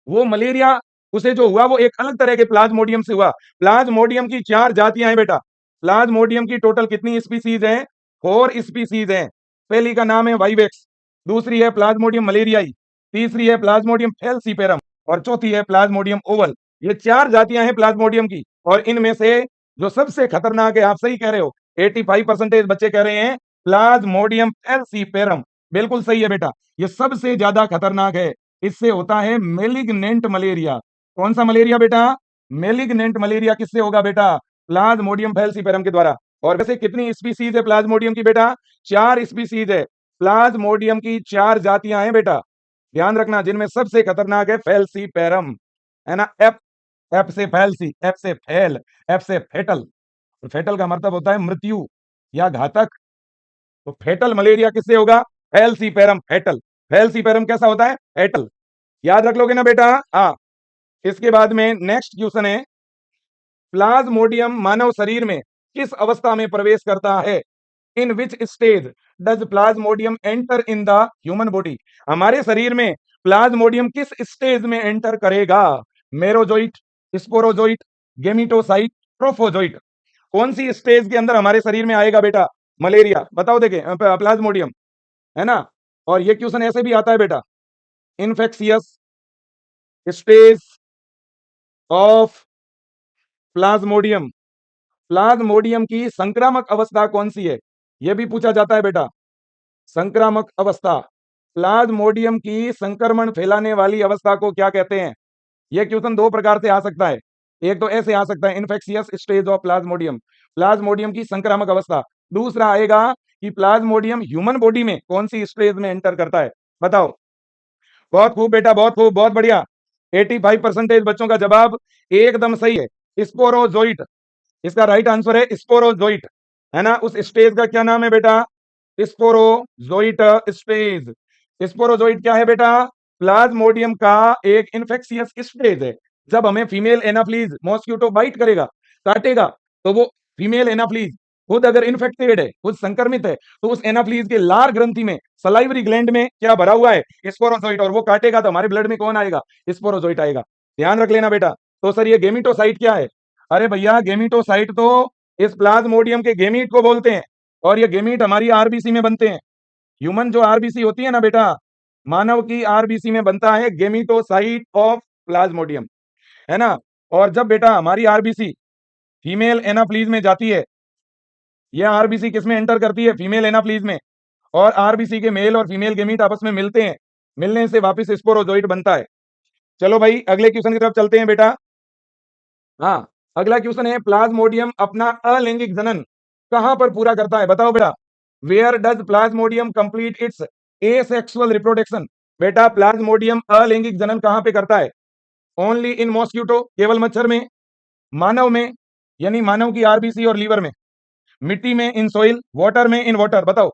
वो मलेरिया उसे जो हुआ वो एक अलग तरह के प्लाज्मोडियम से हुआ। प्लाज्मोडियम की 4 जातियां हैं बेटा। प्लाज्मोडियम की टोटल कितनी स्पीसीज हैं? 4 स्पीसीज हैं। पहली का नाम है वाइवेक्स, दूसरी है प्लाज्मोडियम मलेरियाई, तीसरी है प्लाज्मोडियम फेल्सीपेरम, और चौथी है प्लाज्मोडियम ओवल। ये 4 जातियां हैं प्लाज्मोडियम की, और इनमें से जो सबसे खतरनाक है, आप सही कह रहे हो, 85% बच्चे कह रहे हैं प्लाज्मोडियम फेल्सीपेरम। बिल्कुल सही है बेटा, ये सबसे ज्यादा खतरनाक है। इससे होता है मेलिग्नेंट मलेरिया। कौन सा मलेरिया बेटा? मेलिग्नेंट मलेरिया किससे होगा बेटा? प्लाज्मोडियम फैल्सीपेरम के द्वारा। और वैसे कितनी स्पीसीज है प्लाज्मोडियम की बेटा? 4 स्पीसीज है। प्लाज्मोडियम की 4 जातियां हैं बेटा, ध्यान रखना, जिनमें सबसे खतरनाक है फैल्सीपेरम, है ना। एफ, एफ से फैल्सी, एफ से फैल, एफ से फेटल। फेटल का मतलब होता है मृत्यु या घातक। तो फेटल मलेरिया किससे होगा? फैल्सीपेरम फेटल। फैल्सीपेरम कैसा होता है? फेटल। याद रख लोगे ना बेटा? हाँ। इसके बाद में नेक्स्ट क्वेश्चन है, प्लाज्मोडियम मानव शरीर में किस अवस्था में प्रवेश करता है? In which stage does plasmodium enter in the human body? हमारे शरीर में प्लाज्मोडियम किस स्टेज में एंटर करेगा? Merozoite, sporozoite, gametocyte, trophozoite? कौन सी स्टेज के अंदर हमारे शरीर में आएगा बेटा मलेरिया? बताओ, देखे प्लाज्मोडियम, है ना। और ये क्वेश्चन ऐसे भी आता है बेटा, infectious stage, of Plasmodium. Plasmodium की संक्रामक अवस्था कौन सी है, यह भी पूछा जाता है बेटा। संक्रामक अवस्था, प्लाज्मोडियम की संक्रमण फैलाने वाली अवस्था को क्या कहते हैं? यह क्वेश्चन दो प्रकार से आ सकता है। एक तो ऐसे आ सकता है, infectious stage of Plasmodium, Plasmodium की संक्रामक अवस्था। दूसरा आएगा कि प्लाज्मोडियम ह्यूमन बॉडी में कौन सी स्टेज में एंटर करता है, बताओ। बहुत खूब बेटा, बहुत खूब, बहुत बढ़िया। 85% बच्चों का जवाब एकदम सही है, स्पोरोजोइट। इसका राइट आंसर है स्पोरोजोइट, है ना। उस स्टेज का क्या नाम है बेटा? Sporozoite stage. स्पोरोजोइट क्या है बेटा? प्लाज्मोडियम का एक इन्फेक्शियस स्टेज है। जब हमें फीमेल एनाफ्लीज मॉस्किटो बाइट करेगा, काटेगा, तो वो फीमेल एनाफ्लीज खुद अगर इन्फेक्टेड है, खुद संक्रमित है, तो उस एनाफ्लीज के लार ग्रंथि में, सलाइवरी ग्लैंड में क्या भरा हुआ है? स्पोरोजोइट। और वो काटेगा तो हमारे ब्लड में कौन आएगा? स्पोरोजोइट आएगा। ध्यान रख लेना बेटा। तो सर ये गेमिटोसाइट क्या है? अरे भैया, गेमिटोसाइट तो इस प्लाज्मोडियम के गेमीट को बोलते हैं, और ये गेमीट हमारी आरबीसी में बनते हैं। ह्यूमन जो आरबीसी होती है ना बेटा, मानव की आरबीसी में बनता है गेमिटोसाइट ऑफ प्लाज्मोडियम, है ना। और जब बेटा हमारी आरबीसी फीमेल एनाप्लीज में जाती है, यह आरबीसी किसमें एंटर करती है? फीमेल एनाप्लीज में। और आरबीसी के मेल और फीमेल गेमीट आपस में मिलते हैं, मिलने से वापस स्पोरोजोइट बनता है। चलो भाई, अगले क्वेश्चन की तरफ चलते हैं बेटा। हाँ, अगला क्वेश्चन है, प्लाज्मोडियम अपना अलैंगिक जनन कहां पर पूरा करता है, बताओ बेटा। Where does plasmodium complete its asexual reproduction? बेटा, प्लाज्मोडियम अलैंगिक जनन कहां पे करता है? ओनली इन मॉस्किटो, केवल मच्छर में? मानव में, यानी मानव की आरबीसी और लीवर में? मिट्टी में, इन सोइल? वाटर में, इन वाटर? बताओ।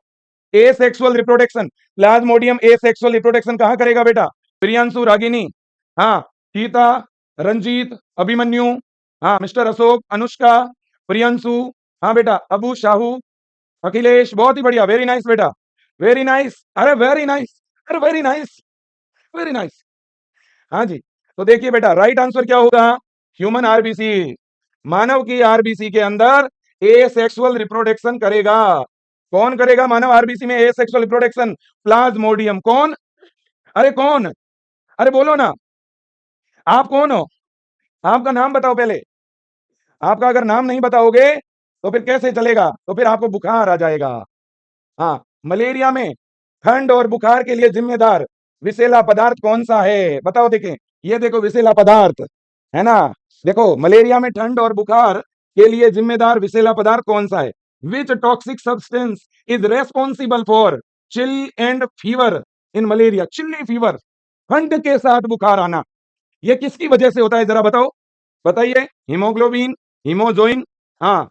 Asexual reproduction, Plasmodium asexual reproduction कहां करेगा बेटा? प्रियांशु, रागिनी, हाँ, सीता, रंजीत, अभिमन्यु, हाँ, मिस्टर अशोक, अनुष्का, प्रियांशु, हाँ बेटा, अबू, शाहू, अखिलेश। बहुत ही बढ़िया, वेरी नाइस बेटा, वेरी नाइस, अरे वेरी नाइस, अरे वेरी नाइस, वेरी नाइस। हाँ जी। तो देखिए बेटा, राइट आंसर क्या होगा? ह्यूमन आरबीसी, मानव की आरबीसी के अंदर एसेक्सुअल रिप्रोडक्शन करेगा। कौन करेगा मानव आरबीसी में एसेक्सुअल रिप्रोडक्शन? प्लाज्मोडियम। कौन? अरे कौन? अरे बोलो ना, आप कौन हो? आपका नाम बताओ पहले। आपका अगर नाम नहीं बताओगे तो फिर कैसे चलेगा? तो फिर आपको बुखार आ जाएगा। हाँ, मलेरिया में ठंड और बुखार के लिए जिम्मेदार विषैला पदार्थ कौन सा है, बताओ। देखें, ये देखो विषैला पदार्थ, है ना। देखो, मलेरिया में ठंड और बुखार के लिए जिम्मेदार विषैला पदार्थ कौन सा है? Which toxic substance is responsible for chill and fever in malaria? Chilly fever, ठंड के साथ बुखार आना, ये किसकी वजह से होता है, जरा बताओ, बताइए। हीमोग्लोबिन, हीमोजोइन, हाँ,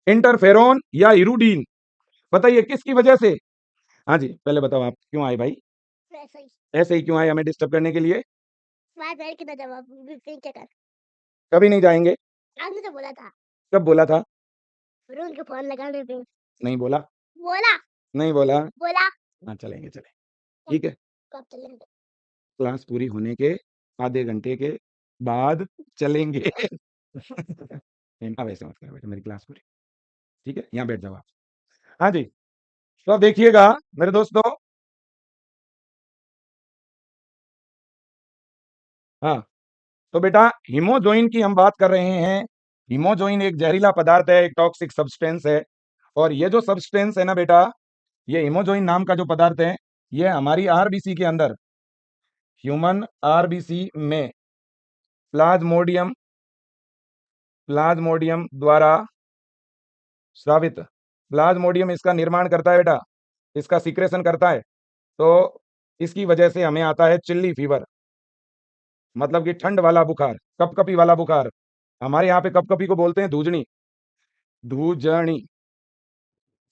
इंटरफेरोन या इरुडीन? बताइए किसकी वजह से? हाँ जी, पहले बताओ आप क्यों आए भाई? वैसे ही ऐसे ही क्यों आए हमें डिस्टर्ब करने के लिए? बात बैठ के ना जवाब फिर क्या कर। कभी नहीं जाएंगे। आपने तो बोला था कब बोला था? रोज को फोन लगा रहे थे। नहीं बोला। बोला नहीं बोला। बोला हाँ, चलेंगे, चले, ठीक है। कब चलेंगे? क्लास पूरी होने के आधे घंटे के बाद चलेंगे। अब ऐसे मत करो बेटा, मेरी क्लास पूरी, ठीक है, यहाँ बैठ जाओ आप। हाँ जी। तो अब देखिएगा मेरे दोस्तों, हाँ, तो बेटा हीमोजोइन की हम बात कर रहे हैं। हीमोजोइन एक जहरीला पदार्थ है, एक टॉक्सिक सब्सटेंस है। और ये जो सब्सटेंस है ना बेटा, ये हीमोजोइन नाम का जो पदार्थ है, ये हमारी आरबीसी के अंदर, ह्यूमन आरबीसी में प्लाज्मोडियम, प्लाज्मोडियम द्वारा स्रावित, प्लाज्मोडियम इसका निर्माण करता है बेटा, इसका सीक्रेशन करता है। तो इसकी वजह से हमें आता है चिल्ली फीवर, मतलब कि ठंड वाला बुखार, कपकपी वाला बुखार। हमारे यहाँ पे कपकपी को बोलते हैं धूजनी, धूजनी,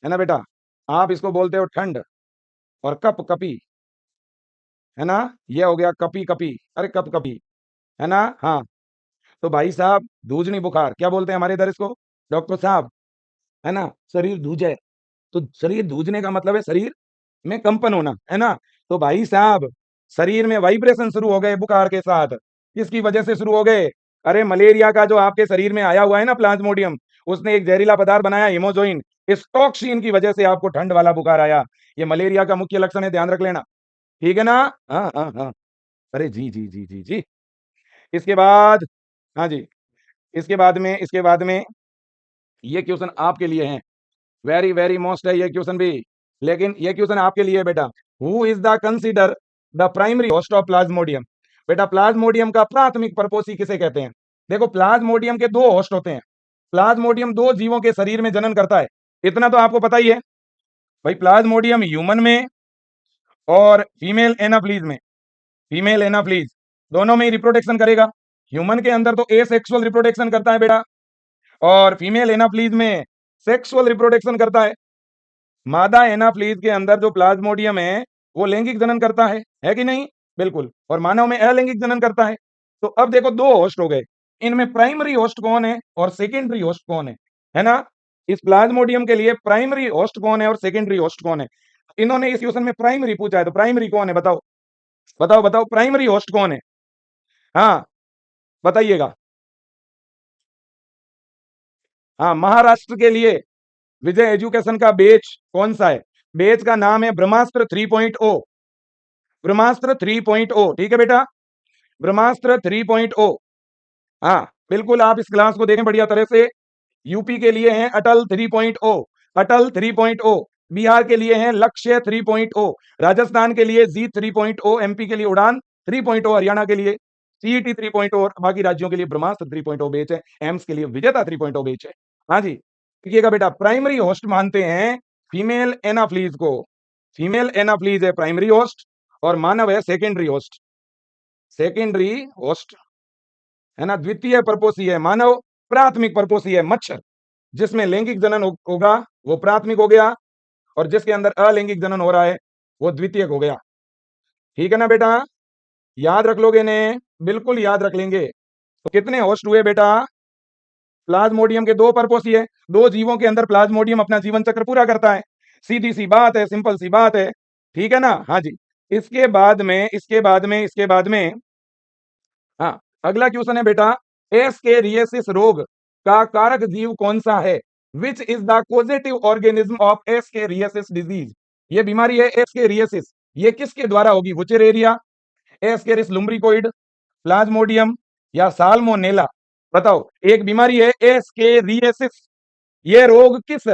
है ना बेटा। आप इसको बोलते हो ठंड, और कपकपी, है ना। ये हो गया कपी कपी, अरे कपकपी, है ना। हाँ, तो भाई साहब, धूजनी बुखार क्या बोलते हैं हमारे इधर इसको, डॉक्टर साहब, है ना। शरीर धूजे, तो शरीर धूजने का मतलब है शरीर में कंपन होना, है ना। तो भाई साहब, शरीर में वाइब्रेशन शुरू हो गए बुखार के साथ। किसकी वजह से शुरू हो गए? अरे मलेरिया का जो आपके शरीर में आया हुआ है ना प्लाज्मोडियम, उसने एक जहरीला पदार्थ बनाया हीमोजोइन, इस टॉक्सिन की वजह से आपको ठंड वाला बुखार आया। ये मलेरिया का मुख्य लक्षण है, ध्यान रख लेना, ठीक है ना। हाँ हाँ हाँ, अरे जी जी जी जी जी। इसके बाद हाँ जी, इसके बाद में ये क्वेश्चन आपके लिए है, वेरी वेरी मोस्ट है ये क्वेश्चन भी, लेकिन ये क्वेश्चन आपके लिए है बेटा। Who is the consider the primary host of Plasmodium? बेटा प्लाज्मोडियम का प्राथमिक परपोषी किसे कहते हैं? देखो प्लाज्मोडियम के दो होस्ट होते हैं, प्लाज्मोडियम दो जीवों के शरीर में जनन करता है, इतना तो आपको पता ही है भाई। प्लाज्मोडियम ह्यूमन में और फीमेल एनाफ्लीज में, फीमेल एनाफ्लीज दोनों में ही रिप्रोडक्शन करेगा। ह्यूमन के अंदर तो एसेक्सुअल रिप्रोडक्शन करता है बेटा, और फीमेल एनाफ्लीज में सेक्सुअल रिप्रोडक्शन करता है। मादा एनाफ्लीज के अंदर जो प्लाज्मोडियम है वो लैंगिक जनन करता है कि नहीं? बिल्कुल। और मानव में अलैंगिक जनन करता है। तो अब देखो दो होस्ट हो गए, इनमें प्राइमरी होस्ट कौन है और सेकेंडरी होस्ट कौन है ना? इस प्लाज्मोडियम के लिए प्राइमरी होस्ट कौन है और सेकेंडरी होस्ट कौन है? इन्होंने इस क्वेश्चन में प्राइमरी पूछा है, तो प्राइमरी कौन है बताओ, बताओ बताओ, प्राइमरी होस्ट कौन है? हाँ बताइएगा। हाँ, महाराष्ट्र के लिए विजय एजुकेशन का बैच कौन सा है? बैच का नाम है ब्रह्मास्त्र 3.0, ब्रह्मास्त्र 3.0, ठीक है बेटा, ब्रह्मास्त्र 3.0। हाँ बिल्कुल, आप इस क्लास को देखें बढ़िया तरह से। यूपी के लिए है अटल 3.0, अटल 3.0, बिहार के लिए है लक्ष्य 3.0, राजस्थान के लिए जी 3.0, एमपी के लिए उड़ान 3.0, हरियाणा के लिए सीईटी 3.0 और बाकी राज्यों के लिए ब्रह्मास्त्र 3.0 बैच है, एम्स के लिए विजेता 3.0 बैच है। हाँ जी, देखिएगा बेटा, प्राइमरी होस्ट मानते हैं फीमेल एनाफ्लीज को, फीमेल एनाफ्लीज है प्राइमरी होस्ट और मानव है सेकेंडरी होस्ट, सेकेंडरी होस्ट है ना, द्वितीय परपोषी है मानव, प्राथमिक परपोषी है मच्छर। जिसमें लैंगिक जनन होगा वो प्राथमिक हो गया, और जिसके अंदर अलैंगिक जनन हो रहा है वो द्वितीयक हो गया। ठीक है ना बेटा, याद रख लोगे ने? बिल्कुल याद रख लेंगे। तो कितने होस्ट हुए बेटा? प्लाज्मोडियम के दो परपोषी है, दो जीवों के अंदर प्लाज्मोडियम अपना जीवन चक्र पूरा करता है, सीधी सी बात है, सिंपल सी बात है, ठीक है ना? हाँ जी, इसके बाद में हाँ, अगला क्वेश्चन है बेटा, एस्केरियासिस रोग का कारक जीव कौन सा है? Which is the causative organism of ascariasis disease? ये बीमारी है एस्केरियासिस, ये किसके द्वारा होगी? वुचेरेरिया, एस्केरिस लुम्ब्रिकोइड, प्लाज्मोडियम या साल्मोनेला? बताओ, एक बीमारी है एस्केरियासिस, ये रोग किस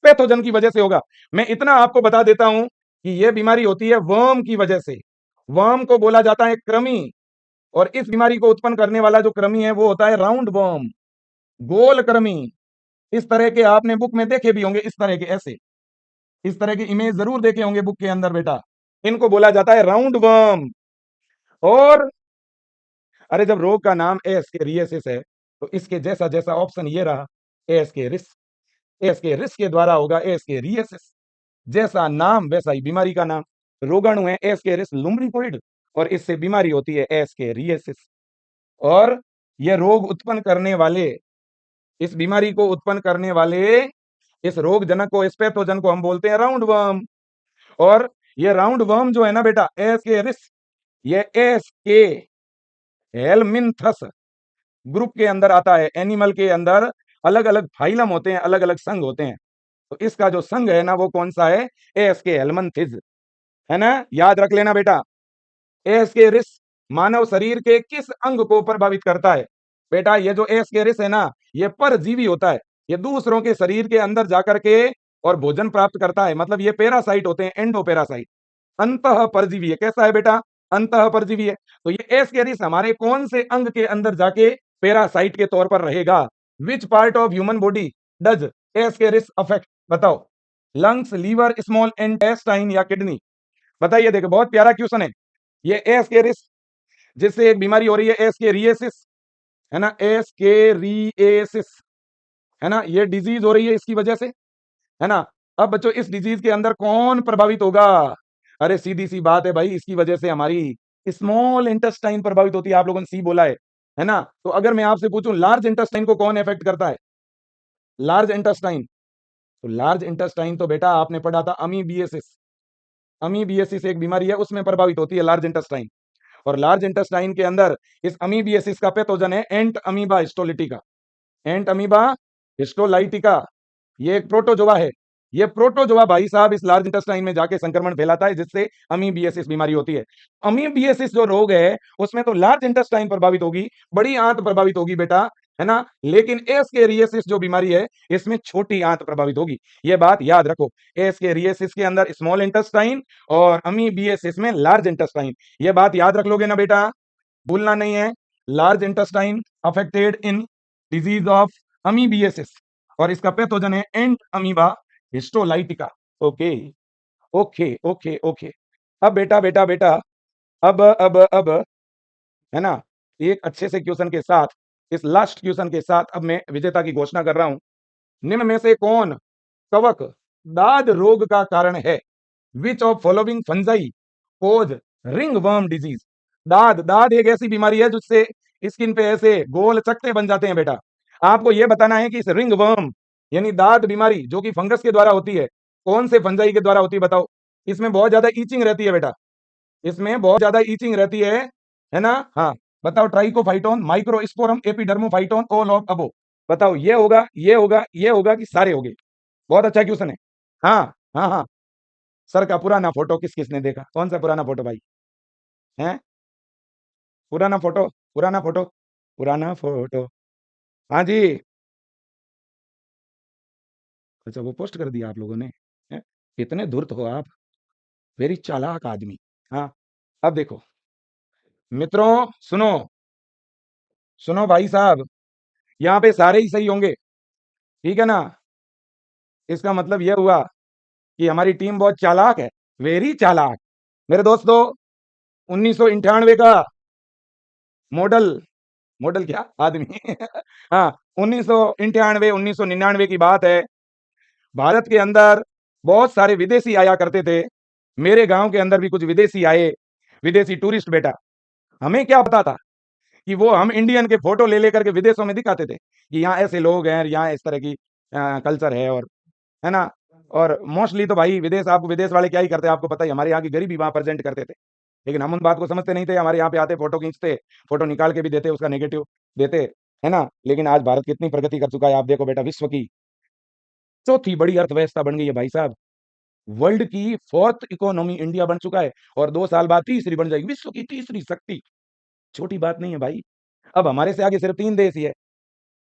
पैथोजन की वजह से होगा? मैं इतना आपको बता देता हूं कि यह बीमारी होती है वर्म की वजह से, वर्म को बोला जाता है कृमि, और इस बीमारी को उत्पन्न करने वाला जो कृमि है वो होता है राउंड वर्म, गोल कृमि। इस तरह के आपने बुक में देखे भी होंगे, इस तरह के ऐसे, इस तरह के इमेज जरूर देखे होंगे बुक के अंदर बेटा, इनको बोला जाता है राउंड वर्म। और अरे जब रोग का नाम एस्केरियासिस है तो इसके जैसा जैसा ऑप्शन ये रहा, एस्केरिस, एस्केरिस के द्वारा होगा एस्केरियासिस, जैसा नाम वैसा ही बीमारी का नाम। रोगाणु है एस्केरिस लुम्ब्रिकोइड और इससे बीमारी होती है एस्केरियासिस। और ये रोग उत्पन्न करने वाले, इस बीमारी को उत्पन्न करने वाले इस रोग जनक को, इस पैथोजन को हम बोलते हैं राउंड वर्म। और ये राउंड वर्म जो है ना बेटा, एस्केरिस, ये एस्के हेलमिन्थस ग्रुप के अंदर आता है। एनिमल के अंदर अलग अलग फाइलम होते हैं, अलग अलग संघ होते हैं, तो इसका जो संघ है ना वो कौन सा है? एस्के हेलमिन्थिस, है ना? याद रख लेना बेटा। एस्केरिस मानव शरीर के किस अंग को प्रभावित करता है? बेटा ये जो एस्केरिस है ना, ये परजीवी होता है, ये दूसरों के शरीर के अंदर जाकर के और भोजन प्राप्त करता है, मतलब ये पैरासाइट होते हैं, एंडो पैरासाइट, अंतः परजीवी है। कैसा है बेटा? अंतः परजीवी है। तो ये एस्केरिस हमारे कौन से अंग के अंदर जाके पैरासाइट के तौर पर रहेगा? विच part of human body does Ascaris affect? बताओ, लंग्स, लीवर, स्मॉल इंटेस्टाइन या किडनी? बताइए, देखो बहुत प्यारा क्वेश्चन है ये। एस्केरिस जिससे एक बीमारी हो रही है एस्केरियासिस, है ना, एस्केरियासिस, है ना, ये डिजीज हो रही है इसकी वजह से, है ना। अब बच्चों इस डिजीज के अंदर कौन प्रभावित होगा? अरे सीधी सी बात है भाई, इसकी वजह से हमारी स्मॉल इंटेस्टाइन प्रभावित होती है। आप लोगों ने सी बोला है ना। तो अगर मैं आपसे पूछूं लार्ज इंटेस्टाइन को कौन इफेक्ट करता है? लार्ज इंटेस्टाइन, तो लार्ज इंटेस्टाइन तो बेटा आपने पढ़ा था अमीबियासिस, अमीबियासिस एक बीमारी है उसमें प्रभावित होती है लार्ज इंटेस्टाइन। और लार्ज इंटेस्टाइन के अंदर इस अमीबियासिस का पैथोजन है एंट अमीबा हिस्टोलिटिका, एंट अमीबा हिस्टोलाइटिका, ये एक प्रोटोजोआ है, ये प्रोटोजोआ भाई साहब इस लार्ज इंटेस्टाइन में जाके संक्रमण फैलाता है, जिससे अमीबियासिस बीमारी होती है। अमीबियासिस जो रोग है उसमें तो लार्ज इंटेस्टाइन प्रभावित होगी, बड़ी आंत प्रभावित होगी बेटा, है ना, लेकिन एस्केरियासिस जो बीमारी है इसमें छोटी आंत प्रभावित होगी। ये बात याद रखो, एस्केरियासिस के अंदर स्मॉल इंटेस्टाइन और अमीबियासिस में लार्ज इंटेस्टाइन। ये बात याद रख लोगे ना बेटा, भूलना नहीं है। Large intestine affected in disease of amoebiasis और इसका पैथोजन है entamoeba histolytica. Okay okay okay okay. अब बेटा बेटा बेटा, अब है ना, एक अच्छे से क्वेश्चन के साथ, इस लास्ट क्वेश्चन के साथ अब मैं विजेता की घोषणा कर रहा हूं। निम्न में से कौन कवक दाद रोग का कारण है? Which of following fungi cause ring worm disease? दाद, दाद एक ऐसी बीमारी है जिससे स्किन पे ऐसे गोल चकते बन जाते हैं बेटा। आपको यह बताना है कि इस रिंग वर्म यानी दाद बीमारी जो कि फंगस के द्वारा होती है, कौन से फंजाई के द्वारा होती है बताओ? इसमें बहुत ज्यादा ईचिंग रहती है बेटा, इसमें बहुत ज्यादा ईचिंग रहती है ना? हाँ बताओ, trichophyton, microsporum, epidermophyton, all of above. बताओ ये होगा, ये होगा, ये होगा कि सारे होंगे? बहुत अच्छा क्वेश्चन है। हाँ हाँ हाँ। सर का पुराना फोटो किस किसने देखा? कौन सा पुराना फोटो भाई है? पुराना फोटो, पुराना फोटो, पुराना फोटो। हाँ जी। अच्छा वो पोस्ट कर दिया आप लोगों ने, हैं? कितने धूर्त हो आप, वेरी चालाक आदमी। हाँ अब देखो मित्रों, सुनो सुनो भाई साहब, यहाँ पे सारे ही सही होंगे, ठीक है ना? इसका मतलब यह हुआ कि हमारी टीम बहुत चालाक है, वेरी चालाक। मेरे दोस्तों, 1998 का मॉडल, मॉडल क्या आदमी हाँ 1998 1999 की बात है। भारत के अंदर बहुत सारे विदेशी आया करते थे। मेरे गांव के अंदर भी कुछ विदेशी आए, विदेशी टूरिस्ट बेटा। हमें क्या पता था कि वो हम इंडियन के फोटो ले लेकर के विदेशों में दिखाते थे कि यहाँ ऐसे लोग हैं, यहाँ इस तरह की कल्चर है, और है ना। और मोस्टली तो भाई विदेश, आपको विदेश वाले क्या ही करते हैं आपको पता ही, हमारे यहाँ की गरीबी वहां प्रेजेंट करते थे, लेकिन हम उन बात को समझते नहीं थे। हमारे यहाँ पे आते, फोटो खींचते, फोटो निकाल के भी देते, उसका नेगेटिव देते, है ना। लेकिन आज भारत कितनी प्रगति कर चुका है, आप देखो बेटा, विश्व की चौथी बड़ी अर्थव्यवस्था बन गई है भाई साहब। वर्ल्ड की फोर्थ इकोनॉमी इंडिया बन चुका है, और 2 साल बाद तीसरी बन जाएगी, विश्व की तीसरी शक्ति। छोटी बात नहीं है भाई। अब हमारे से आगे सिर्फ 3 देश ही है,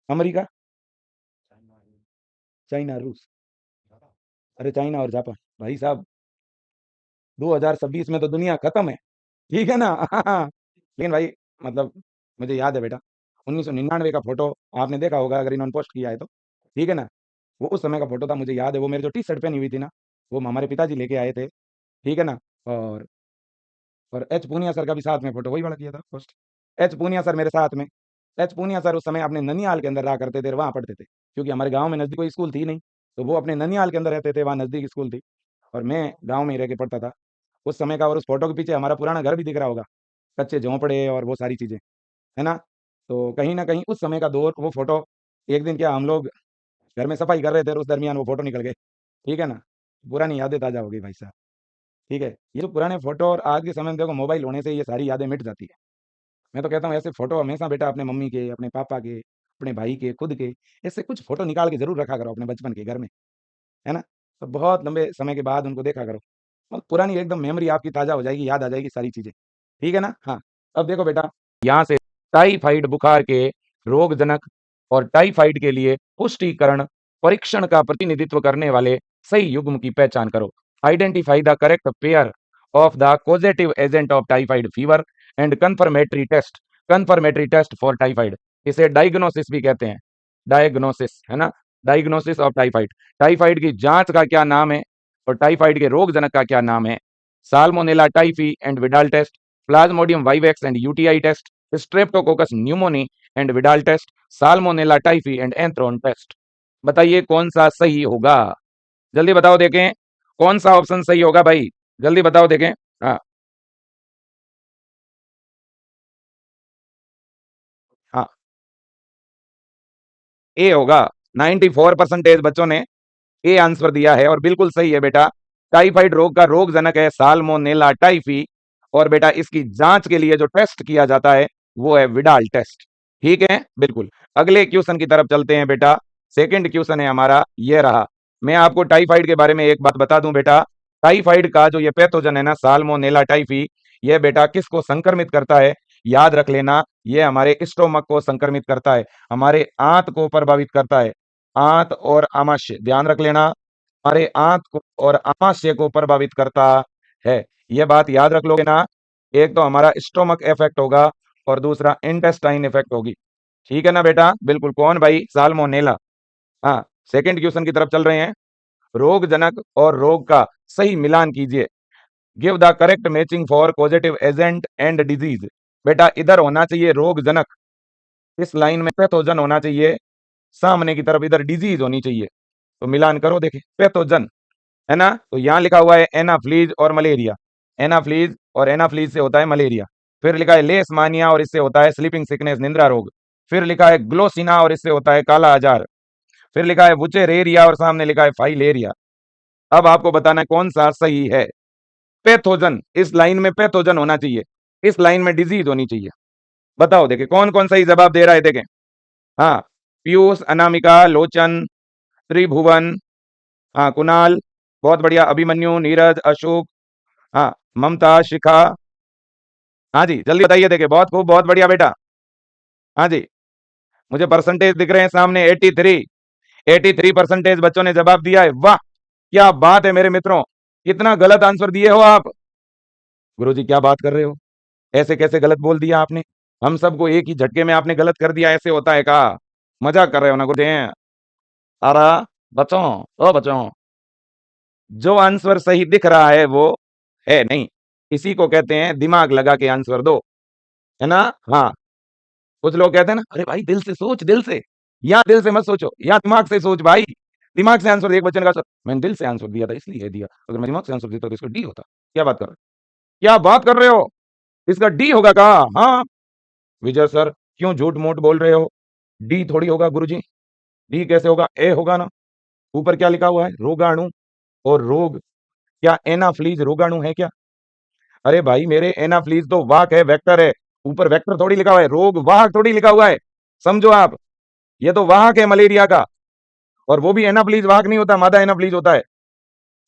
अमेरिका, चाइना, रूस। अरे चाइना और जापान भाई साहब, 2026 में तो दुनिया खत्म है, ठीक है ना लेकिन भाई मतलब मुझे याद है बेटा, 1999 का फोटो आपने देखा होगा अगर इन्होंने पोस्ट किया है तो, ठीक है ना। वो उस समय का फोटो था, मुझे याद है। वो मेरे जो टी शर्ट पहनी हुई थी ना, वो हमारे पिताजी लेके आए थे, ठीक है ना। और एच पूनिया सर का भी साथ में फोटो वही वाला किया था पोस्ट। एच पूनिया सर मेरे साथ में। एच पूनिया सर उस समय अपने ननिहाल के अंदर रहा करते थे, वहाँ पढ़ते थे, क्योंकि हमारे गाँव में नजदीक कोई स्कूल थी नहीं, तो वो अपने ननिहाल के अंदर रहते थे, वहाँ नजदीक स्कूल थी, और मैं गाँव में ही रह के पढ़ता था उस समय का। और उस फोटो के पीछे हमारा पुराना घर भी दिख रहा होगा, कच्चे झोंपड़े और वो सारी चीजें, है ना। तो कहीं ना कहीं उस समय का दौर, वो फोटो, एक दिन क्या हम लोग घर में सफाई कर रहे थे और उस दरमियान वो फोटो निकल गए, ठीक है ना। पुरानी यादें ताजा हो गई भाई साहब, ठीक है। ये जो पुराने फोटो और आज के समय में देखो मोबाइल होने से ये सारी यादें मिट जाती है। मैं तो कहता हूँ ऐसे फोटो हमेशा बेटा अपने मम्मी के, अपने पापा के, अपने भाई के, खुद के, ऐसे कुछ फोटो निकाल के जरूर रखा करो अपने बचपन के घर में, है ना। तो बहुत लंबे समय के बाद उनको देखा करो, और पुरानी एकदम मेमोरी आपकी ताजा हो जाएगी, याद आ जाएगी सारी चीजें, ठीक है ना। हाँ अब देखो बेटा, यहाँ से टाइफाइड बुखार के रोगजनक और टाइफाइड के लिए पुष्टिकरण परीक्षण का प्रतिनिधित्व करने वाले सही युग्म की पहचान करो। Identify the correct pair of the causative agent of typhoid fever and confirmatory test for typhoid. इसे डायग्नोसिस भी कहते हैं, डायग्नोसिस, है ना, डायग्नोसिस ऑफ टाइफाइड। टाइफाइड की जांच का क्या नाम है और टाइफाइड के रोगजनक का क्या नाम है? Salmonella typhi and Widal test, plasmodium vivax and UTI test, streptococcus pneumoniae and Widal test, salmonella typhi and anthrone test. बताइए कौन सा सही होगा? जल्दी बताओ देखें, कौन सा ऑप्शन सही होगा भाई, जल्दी बताओ देखें। हाँ हाँ, ए होगा। 94% बच्चों ने ए आंसर दिया है और बिल्कुल सही है बेटा। टाइफाइड रोग का रोगजनक है साल्मोनेला टाइफी, और बेटा इसकी जांच के लिए जो टेस्ट किया जाता है वो है विडाल टेस्ट, ठीक है, बिल्कुल। अगले क्वेश्चन की तरफ चलते हैं बेटा। सेकंड क्वेश्चन है हमारा, ये रहा। मैं आपको टाइफाइड के बारे में एक बात बता दूं बेटा, टाइफाइड का जो ये पैथोजन है ना, साल्मोनेला टाइफी, ये बेटा किसको संक्रमित करता है? याद रख लेना, ये हमारे स्टोमक को संक्रमित करता है, हमारे आंत को प्रभावित करता है, आंत और आमाशय, ध्यान रख लेना, हमारे आंत को और आमाशय को प्रभावित करता है। ये बात याद रख लोगे ना, एक तो हमारा स्टोमक इफेक्ट होगा और दूसरा इंटेस्टाइन इफेक्ट होगी। ठीक है ना बेटा? बिल्कुल। कौन भाई? साल्मोनेला। हाँ, सेकंड क्वेश्चन की तरफ चल रहे हैं। रोग जनक और रोग का सही मिलान कीजिए। Give the correct matching for positive agent and disease. बेटा इधर होना चाहिए रोग जनक, इस लाइन में पैथोजन होना चाहिए, सामने की तरफ इधर डिजीज होनी चाहिए। तो मिलान करो, देखें पैथोजन है ना, तो यहां लिखा हुआ है एनाफ्लीज और मलेरिया, एनाफ्लीज और एनाफ्लीज से होता है मलेरिया। फिर लिखा है लेसमानिया और इससे होता है स्लीपिंग सिकनेस, निंद्रा रोग। फिर लिखा है ग्लोसिना और इससे होता है काला आजार। फिर लिखा है वुचेरेरिया और सामने लिखा है फाइलेरिया। अब आपको बताना है कौन सा सही है। पैथोजन, इस लाइन में पैथोजन होना चाहिए, इस लाइन में डिजीज होनी चाहिए। बताओ देखें कौन कौन सही जवाब दे रहा है, देखें। हाँ, पीयूष, अनामिका, लोचन, त्रिभुवन, हाँ कुणाल, बहुत बढ़िया, अभिमन्यु, नीरज, अशोक, हाँ ममता, शिखा। हाँ जी जल्दी बताइए, देखें, बहुत खूब, बहुत बढ़िया बेटा। हाँ जी, मुझे परसेंटेज दिख रहे हैं सामने, 83, 83% बच्चों ने जवाब दिया है। वाह, क्या बात है मेरे मित्रों, कितना गलत आंसर दिए हो आप। गुरुजी क्या बात कर रहे हो, ऐसे कैसे गलत बोल दिया आपने? हम सबको एक ही झटके में आपने गलत कर दिया, ऐसे होता है का? मजाक कर रहे हो ना गुरुजी? अरे बच्चों, ओ बच्चों, जो आंसर सही दिख रहा है वो है नहीं, इसी को कहते हैं दिमाग लगा के आंसर दो, है ना? हाँ, कुछ लोग कहते हैं ना, अरे भाई दिल से सोच, दिल से, या दिल से मत सोचो, या दिमाग से सोच भाई। दिमाग से आंसर, एक बच्चे ने कहा सर मैंने दिल से आंसर दिया था इसलिए दिया, अगर मैं दिमाग से आंसर देता तो इसका डी होता। क्या बात कर रहे हो, क्या बात कर रहे हो, इसका डी होगा का? हाँ विजय सर, क्यों झूठ मूठ बोल रहे हो? डी थोड़ी होगा गुरुजी, डी कैसे होगा? ए होगा ना। ऊपर क्या लिखा हुआ है? रोगाणु और रोग। क्या एनाफ्लीज रोगाणु है क्या? अरे भाई मेरे, एनाफ्लीज तो वाहक है, वेक्टर है, ऊपर वेक्टर थोड़ी लिखा हुआ है, रोग वाहक थोड़ी लिखा हुआ है, समझो आप। ये तो वाहक है मलेरिया का, और वो भी एनाफ्लीज वाहक नहीं होता, मादा एनाफ्लीज होता है।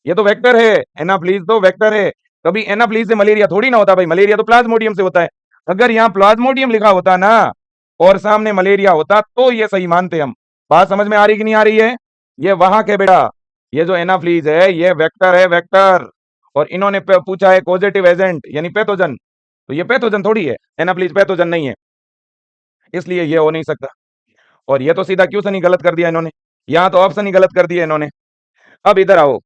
ये तो वेक्टर है, एनाफ्लीज तो वेक्टर है। कभी एनाफ्लीज से मलेरिया थोड़ी ना होता भाई, मलेरिया तो प्लाज्मोडियम से होता है। अगर यहाँ प्लाज्मोडियम लिखा होता ना और सामने मलेरिया होता तो ये सही मानते हम। बात समझ में आ रही कि नहीं आ रही है? ये वाहक है बेटा, ये जो एनाफ्लीज है ये वेक्टर है, वेक्टर। और इन्होंने पूछा है पॉजिटिव एजेंट यानी पैथोजन, तो ये पैथोजन थोड़ी है, एनाफ्लीज पैथोजन नहीं है, इसलिए ये हो नहीं सकता। और ये तो सीधा क्वेश्चन ही गलत कर दिया इन्होंने, यहाँ तो ऑप्शन ही गलत कर दिया इन्होंने। अब इधर आओ,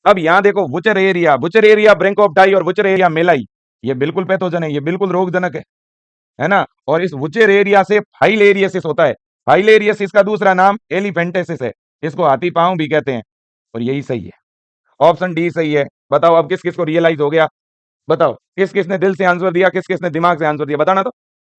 अब यहां देखो, वुचेरेरिया, वुचेरेरिया ब्रैंकोप्टाई और वुचेरेरिया मेलाई, ये बिल्कुल पैथोजन है, ये बिल्कुल रोगजनक है ना? और इस वुचेरेरिया से फाइलेरियसिस होता है, फाइलेरियसिस का दूसरा नाम एलिफेंटेसिस है, इसको हाथी पांव भी कहते हैं। और यही सही है, ऑप्शन डी सही है। बताओ अब किस किस को रियलाइज हो गया? बताओ किस किस ने दिल से आंसर दिया, किस किस ने दिमाग से आंसर दिया, बताना तो।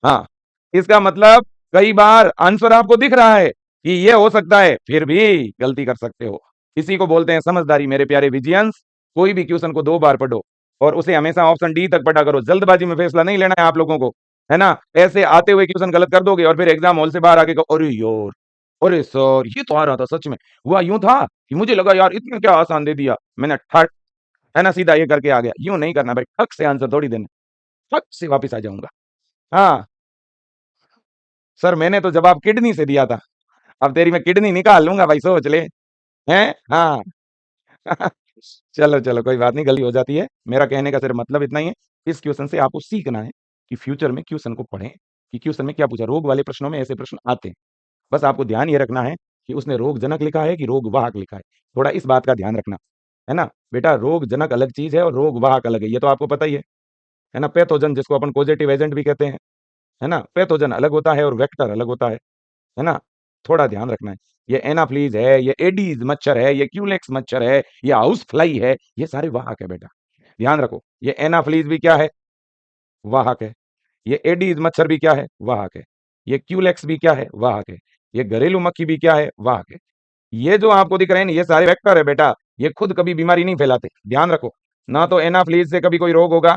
हाँ, इसका मतलब कई बार आंसर आपको दिख रहा है कि ये हो सकता है, फिर भी गलती कर सकते हो। इसी को बोलते हैं समझदारी मेरे प्यारे विजियंस। कोई भी क्वेश्चन को 2 बार पढ़ो और उसे हमेशा ऑप्शन डी तक पढ़ा करो, जल्दबाजी में फैसला नहीं लेना है आप लोगों को, है ना? ऐसे आते हुए क्वेश्चन गलत कर दोगे और फिर एग्जाम हॉल से बाहर आके कहो अरे यार, अरे सर ये तो आ रहा था, सच में हुआ यूं था कि मुझे लगा यार इतना क्या आसान दे दिया, मैंने ठट, है ना, सीधा ये करके आ गया। यूं नहीं करना भाई, ठक से आंसर थोड़ी देना, ठक से वापिस आ जाऊंगा। हाँ सर, मैंने तो जवाब किडनी से दिया था, अब तेरी मैं किडनी निकाल लूंगा भाई, सोच ले। हैं? हाँ। चलो चलो कोई बात नहीं, गलती हो जाती है। मेरा कहने का सिर्फ मतलब इतना ही है, इस क्वेश्चन से आपको सीखना है कि फ्यूचर में क्वेश्चन को पढ़ें कि क्वेश्चन में क्या पूछा। रोग वाले प्रश्नों में ऐसे प्रश्न आते हैं, बस आपको ध्यान ये रखना है कि उसने रोग जनक लिखा है कि रोग वाहक लिखा है, थोड़ा इस बात का ध्यान रखना, है ना बेटा? रोग जनक अलग चीज है और रोग वाहक अलग है, ये तो आपको पता ही है ना? पैथोजन जिसको अपन पॉजिटिव एजेंट भी कहते हैं, है ना, पैथोजन अलग होता है और वेक्टर अलग होता है ना? थोड़ा ध्यान रखना है। ये एनाफ्लीज है, ये एडीज मच्छर है, ये क्यूलेक्स मच्छर है, ये हाउस फ्लाई है, ये सारे वाहक है बेटा, ध्यान रखो। ये एनाफ्लीज भी क्या है? वाहक है। ये एडीज मच्छर भी क्या है? वाहक है। ये क्यूलेक्स भी क्या है? वाहक है। ये घरेलू मक्खी भी क्या है? वाहक है। ये जो आपको दिख रहे हैं ये सारे वेक्टर है बेटा, ये खुद कभी बीमारी नहीं फैलाते, ध्यान रखो। ना तो एनाफ्लीज से कभी कोई रोग होगा,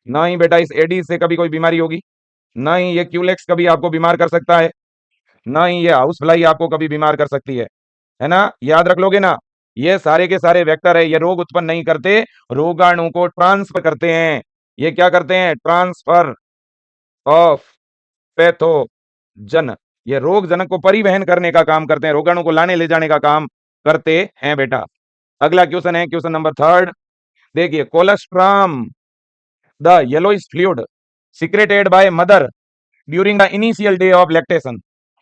ना ही बेटा इस एडीज से कभी कोई बीमारी होगी, ना ही ये क्यूलेक्स कभी आपको बीमार कर सकता है, ना ही ये हाउस फ्लाई आपको कभी बीमार कर सकती है ना? याद रख लोगे ना? ये सारे के सारे वेक्टर है, ये रोग उत्पन्न नहीं करते, रोगाणु को ट्रांसफर करते हैं। ये क्या करते हैं? Transfer of pathogen. ये रोग जनक को परिवहन करने का काम करते हैं, रोगाणु को लाने ले जाने का काम करते हैं बेटा। अगला क्वेश्चन है क्वेश्चन नंबर 3। देखिए, colostrum the yellowish fluid secreted by mother during the initial day of lactation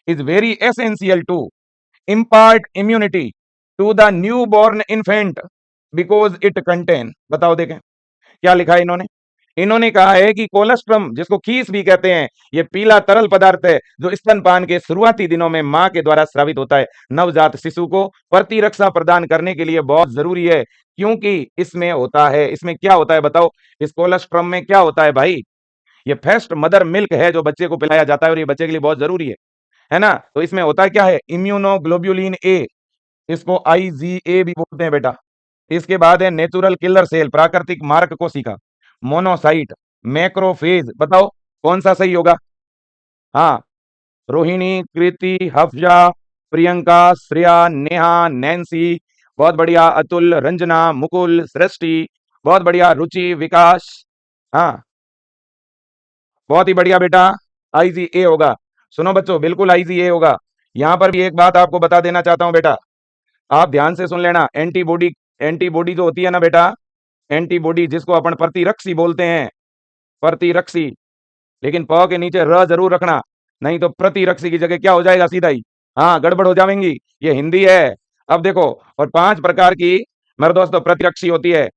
is very essential to impart immunity to the newborn infant because it contain। बताओ देखें क्या लिखा है इन्होंने। इन्होंने कहा है कि कोलेस्ट्रम, जिसको खीस भी कहते हैं, ये पीला तरल पदार्थ है जो स्तनपान के शुरुआती दिनों में मां के द्वारा स्रावित होता है। नवजात शिशु को प्रतिरक्षा प्रदान करने के लिए बहुत जरूरी है, क्योंकि इसमें होता है, इसमें क्या होता है बताओ, इस कोलेस्ट्रम में क्या होता है भाई? ये फर्स्ट मदर मिल्क है जो बच्चे को पिलाया जाता है और ये बच्चे के लिए बहुत जरूरी है ना। तो इसमें होता क्या है? इम्यूनोग्लोब्युलिन ए, इसको आईजीए भी बोलते हैं बेटा। इसके बाद है नेचुरल किलर सेल, प्राकृतिक मारक कोशिका, मोनोसाइट, मैक्रोफेज। बताओ कौन सा सही होगा? हाँ, रोहिणी, कृति, हफ्जा, प्रियंका, श्रेया, नेहा, नैन्सी, बहुत बढ़िया, अतुल, रंजना, मुकुल, सृष्टि, बहुत बढ़िया, रुचि, विकास। हाँ, बहुत ही बढ़िया बेटा, आईजीए होगा। सुनो बच्चों, बिल्कुल आईजीए होगा। यहां पर भी एक बात आपको बता देना चाहता हूं बेटा, आप ध्यान से सुन लेना। एंटीबॉडी, एंटीबॉडी जो होती है ना बेटा, एंटीबॉडी जिसको अपन प्रतिरक्षी बोलते हैं, प्रतिरक्षी, लेकिन प के नीचे र जरूर रखना, नहीं तो प्रतिरक्षी की जगह क्या हो जाएगा सीधा ही, हाँ गड़बड़ हो जाएंगी। ये हिंदी है। अब देखो, और 5 प्रकार की मेरे दोस्तों प्रतिरक्षी होती है।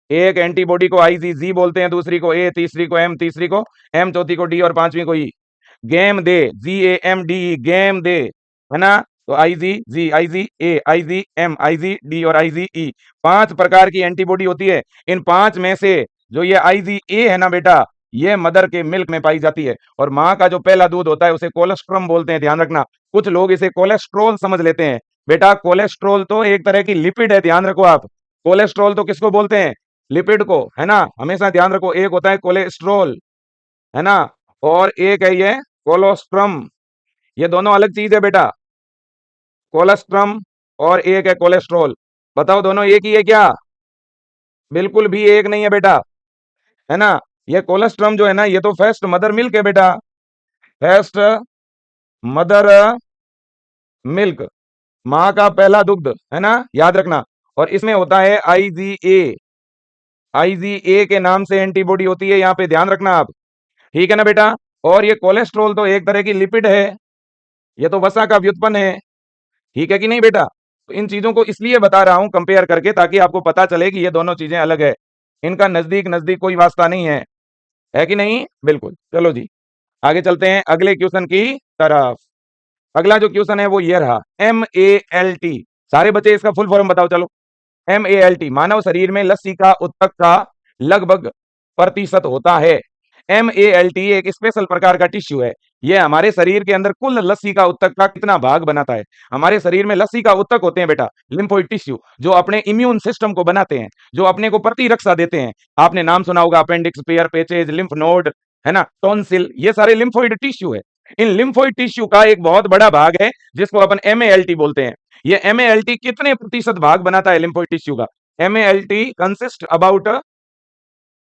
एक एंटीबॉडी को आईजीजी बोलते हैं, दूसरी को ए, तीसरी को एम, तीसरी को एम, चौथी को डी और पांचवी को ई। गेम दे, GAMD, गेम दे, है ना। तो आईजीजी, आईजीए, आईजीएम, आईजीडी और आईजीई, 5 प्रकार की एंटीबॉडी होती है। इन 5 में से जो ये आईजीए है ना बेटा, ये मदर के मिल्क में पाई जाती है, और माँ का जो पहला दूध होता है उसे कोलेस्ट्रम बोलते हैं, ध्यान रखना। कुछ लोग इसे कोलेस्ट्रोल समझ लेते हैं। बेटा कोलेस्ट्रोल तो एक तरह की लिपिड है, ध्यान रखो आप। कोलेस्ट्रोल तो किसको बोलते हैं? लिपिड को, है ना, हमेशा ध्यान रखो। एक होता है कोलेस्ट्रोल, है ना, और एक है ये कोलोस्ट्रम। ये दोनों अलग चीज है बेटा, कोलेस्ट्रम और एक है कोलेस्ट्रोल। बताओ दोनों एक ही है क्या? बिल्कुल भी एक नहीं है बेटा, है ना। ये कोलेस्ट्रम जो है ना, ये तो फर्स्ट मदर मिल्क है बेटा, फर्स्ट मदर मिल्क, माँ का पहला दुग्ध, है ना, याद रखना। और इसमें होता है आईजीए, आईजीए के नाम से एंटीबॉडी होती है, यहां पे ध्यान रखना आप, ठीक है ना बेटा। और ये कोलेस्ट्रॉल तो एक तरह की लिपिड है, ये तो वसा का व्युत्पन्न है, ठीक है कि नहीं बेटा। तो इन चीजों को इसलिए बता रहा हूं कंपेयर करके, ताकि आपको पता चले कि ये दोनों चीजें अलग है, इनका नजदीक नजदीक कोई वास्ता नहीं है कि नहीं? बिल्कुल। चलो जी, आगे चलते हैं अगले क्वेश्चन की तरफ। अगला जो क्वेश्चन है वो ये रहा, MALT। सारे बच्चे इसका फुल फॉर्म बताओ चलो। MALT, मानव शरीर में लस्सी का उत्तक का लगभग प्रतिशत होता है। MALT एक स्पेशल प्रकार का टिश्यू है। ये हमारे शरीर के अंदर कुल लस्सी का उत्तक का कितना भाग बनाता है? हमारे शरीर में लस्सी का उत्तक होते हैं बेटा, लिम्फोइड टिश्यू, जो अपने इम्यून सिस्टम को बनाते हैं, जो अपने को प्रतिरक्षा देते हैं। आपने नाम सुना होगा, अपेंडिक्स, पेयर, पेचेज, लिम्फ नोड, है ना, टॉन्सिल, ये सारे लिम्फोइड टिश्यू है। इन लिम्फोइड टिश्यू का एक बहुत बड़ा भाग है जिसको अपन MALT बोलते हैं। ये MALT कितने प्रतिशत भाग बनाता है लिम्फोइड टिश्यू का? MALT consist about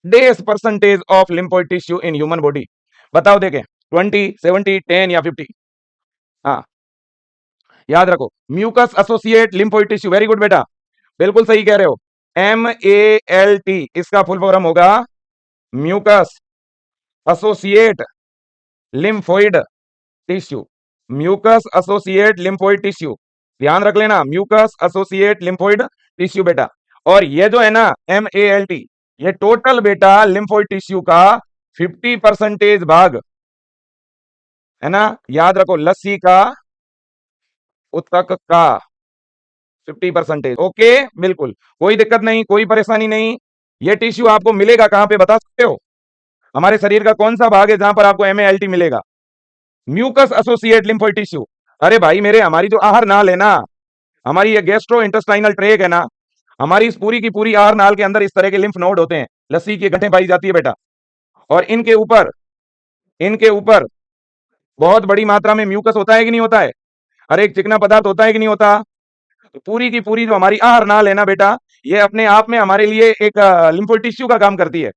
days percentage of lymphoid tissue in human body. बताओ देखें, 20, 70, 10 या 50? हाँ, याद रखो, mucus associate lymphoid tissue, very good बेटा, बिल्कुल सही कह रहे हो। MALT इसका फुल फॉर्म होगा mucus associate lymphoid tissue, mucus associate lymphoid tissue, ध्यान रख लेना, म्यूकस एसोसिएट लिम्फोइड टिश्यू बेटा। और ये जो है ना MALT, ये टोटल बेटा लिम्फोइड टिश्यू का 50% भाग, है ना, याद रखो, लस्सी का उत्तक का 50%। ओके, बिल्कुल, कोई दिक्कत नहीं, कोई परेशानी नहीं। ये टिश्यू आपको मिलेगा कहां पे बता सकते हो? हमारे शरीर का कौन सा भाग है जहां पर आपको MALT मिलेगा? Mucus associate lymphoid tissue. अरे भाई मेरे, हमारी जो आहार नाल है ना, हमारी ये गैस्ट्रो इंटेस्टाइनल ट्रैक्ट है ना, हमारी इस पूरी की पूरी आहार नाल के अंदर इस तरह के लिम्फ नोड होते हैं, लस्सी की गठें पाई जाती है बेटा, और इनके ऊपर बहुत बड़ी मात्रा में म्यूकस होता है कि नहीं होता है? हर एक चिकना पदार्थ होता है कि नहीं होता? तो पूरी की पूरी जो हमारी आहार नाल है ना बेटा, ये अपने आप में हमारे लिए एक लिम्फो टिश्यू का काम करती है।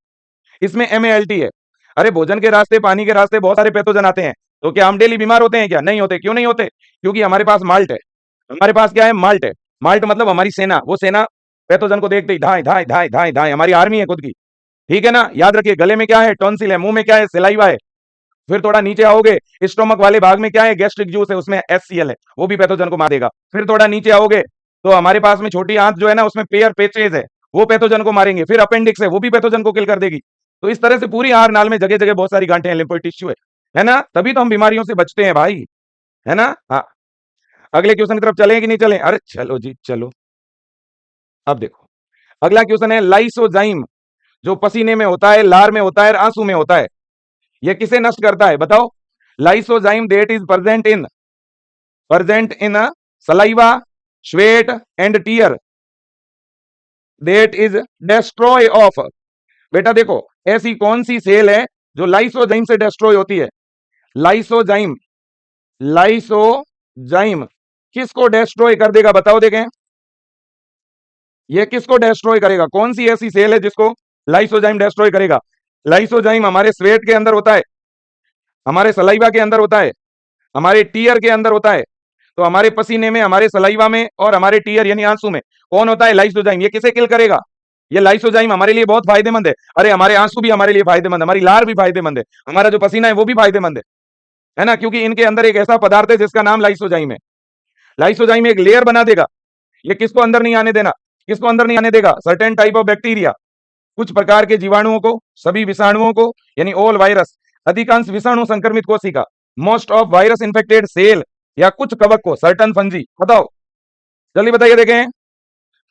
इसमें MALT है। अरे भोजन के रास्ते, पानी के रास्ते बहुत सारे पैथोजन आते हैं, तो क्या हम डेली बीमार होते हैं क्या? नहीं होते। क्यों नहीं होते? क्योंकि हमारे पास माल्ट है। हमारे पास क्या है? माल्ट है। माल्ट मतलब हमारी सेना। वो सेना पैथोजन को देखते ही धाए धाए धाए धाए धाए, हमारी आर्मी है खुद की। ठीक है ना? याद रखिए, गले में क्या है? टॉन्सिल है। मुंह में क्या है? सलाइवा है। फिर थोड़ा नीचे आओगे, स्टोमक वाले भाग में क्या है? गैस्ट्रिक जूस है, उसमें HCl है, वो भी पैथोजन को मार देगा। फिर थोड़ा नीचे आओगे तो हमारे पास में छोटी आंत जो है ना, उसमें पेयर पेचेज है, वो पैथोजन को मारेंगे। फिर अपेंडिक्स है, वो भी पैथोजन को किल कर देगी। तो इस तरह से पूरी आहार नाल में जगह जगह बहुत सारी गांठें हैं, लिम्फोइड टिश्यू है ना? तभी तो हम बीमारियों से बचते हैं भाई, है ना? हाँ, अगले क्वेश्चन की तरफ चलें कि नहीं चलें? अरे चलो जी चलो। अब देखो, अगला क्वेश्चन है लाइसोजाइम, जो पसीने में होता है, लार में होता है, आंसू में होता है, यह किसे नष्ट करता है? बताओ। Lysozyme that is present in a saliva, sweat and tear that is destroy of। बेटा देखो, ऐसी कौन सी सेल है जो लाइसोजाइम से डिस्ट्रॉय होती है? लाइसोजाइम, लाइसोजाइम किसको डिस्ट्रॉय कर देगा? बताओ देखें, ये किसको डिस्ट्रॉय करेगा? कौन सी ऐसी सेल है जिसको लाइसोजाइम डिस्ट्रॉय करेगा? लाइसोजाइम हमारे स्वेट के अंदर होता है, हमारे सलाइवा के अंदर होता है, हमारे टीयर के अंदर होता है। तो हमारे पसीने में, हमारे सलाइवा में और हमारे टीयर यानी आंसू में कौन होता है? लाइसोजाइम। ये किसे किल करेगा? ये लाइसोजाइम हमारे लिए बहुत फायदेमंद है। अरे हमारे आंसू भी हमारे लिए फायदेमंद है, हमारी लार भी फायदेमंद है, हमारा जो पसीना है वो भी फायदेमंद है ना? क्योंकि इनके अंदर एक ऐसा पदार्थ है जिसका नाम लाइसोजाइम है। लाइसोजाइम एक लेयर बना देगा। ये किसको अंदर नहीं आने देना? किसको अंदर नहीं आने देगा? सर्टेन टाइप ऑफ बैक्टीरिया, कुछ प्रकार के जीवाणुओं को, सभी विषाणुओं को, यानी ऑल वायरस, अधिकांश विषाणु संक्रमित कोशिका, most of virus infected cell, या कुछ कवक को, सर्टन फंजी। बताओ, जल्दी बताइए देखें।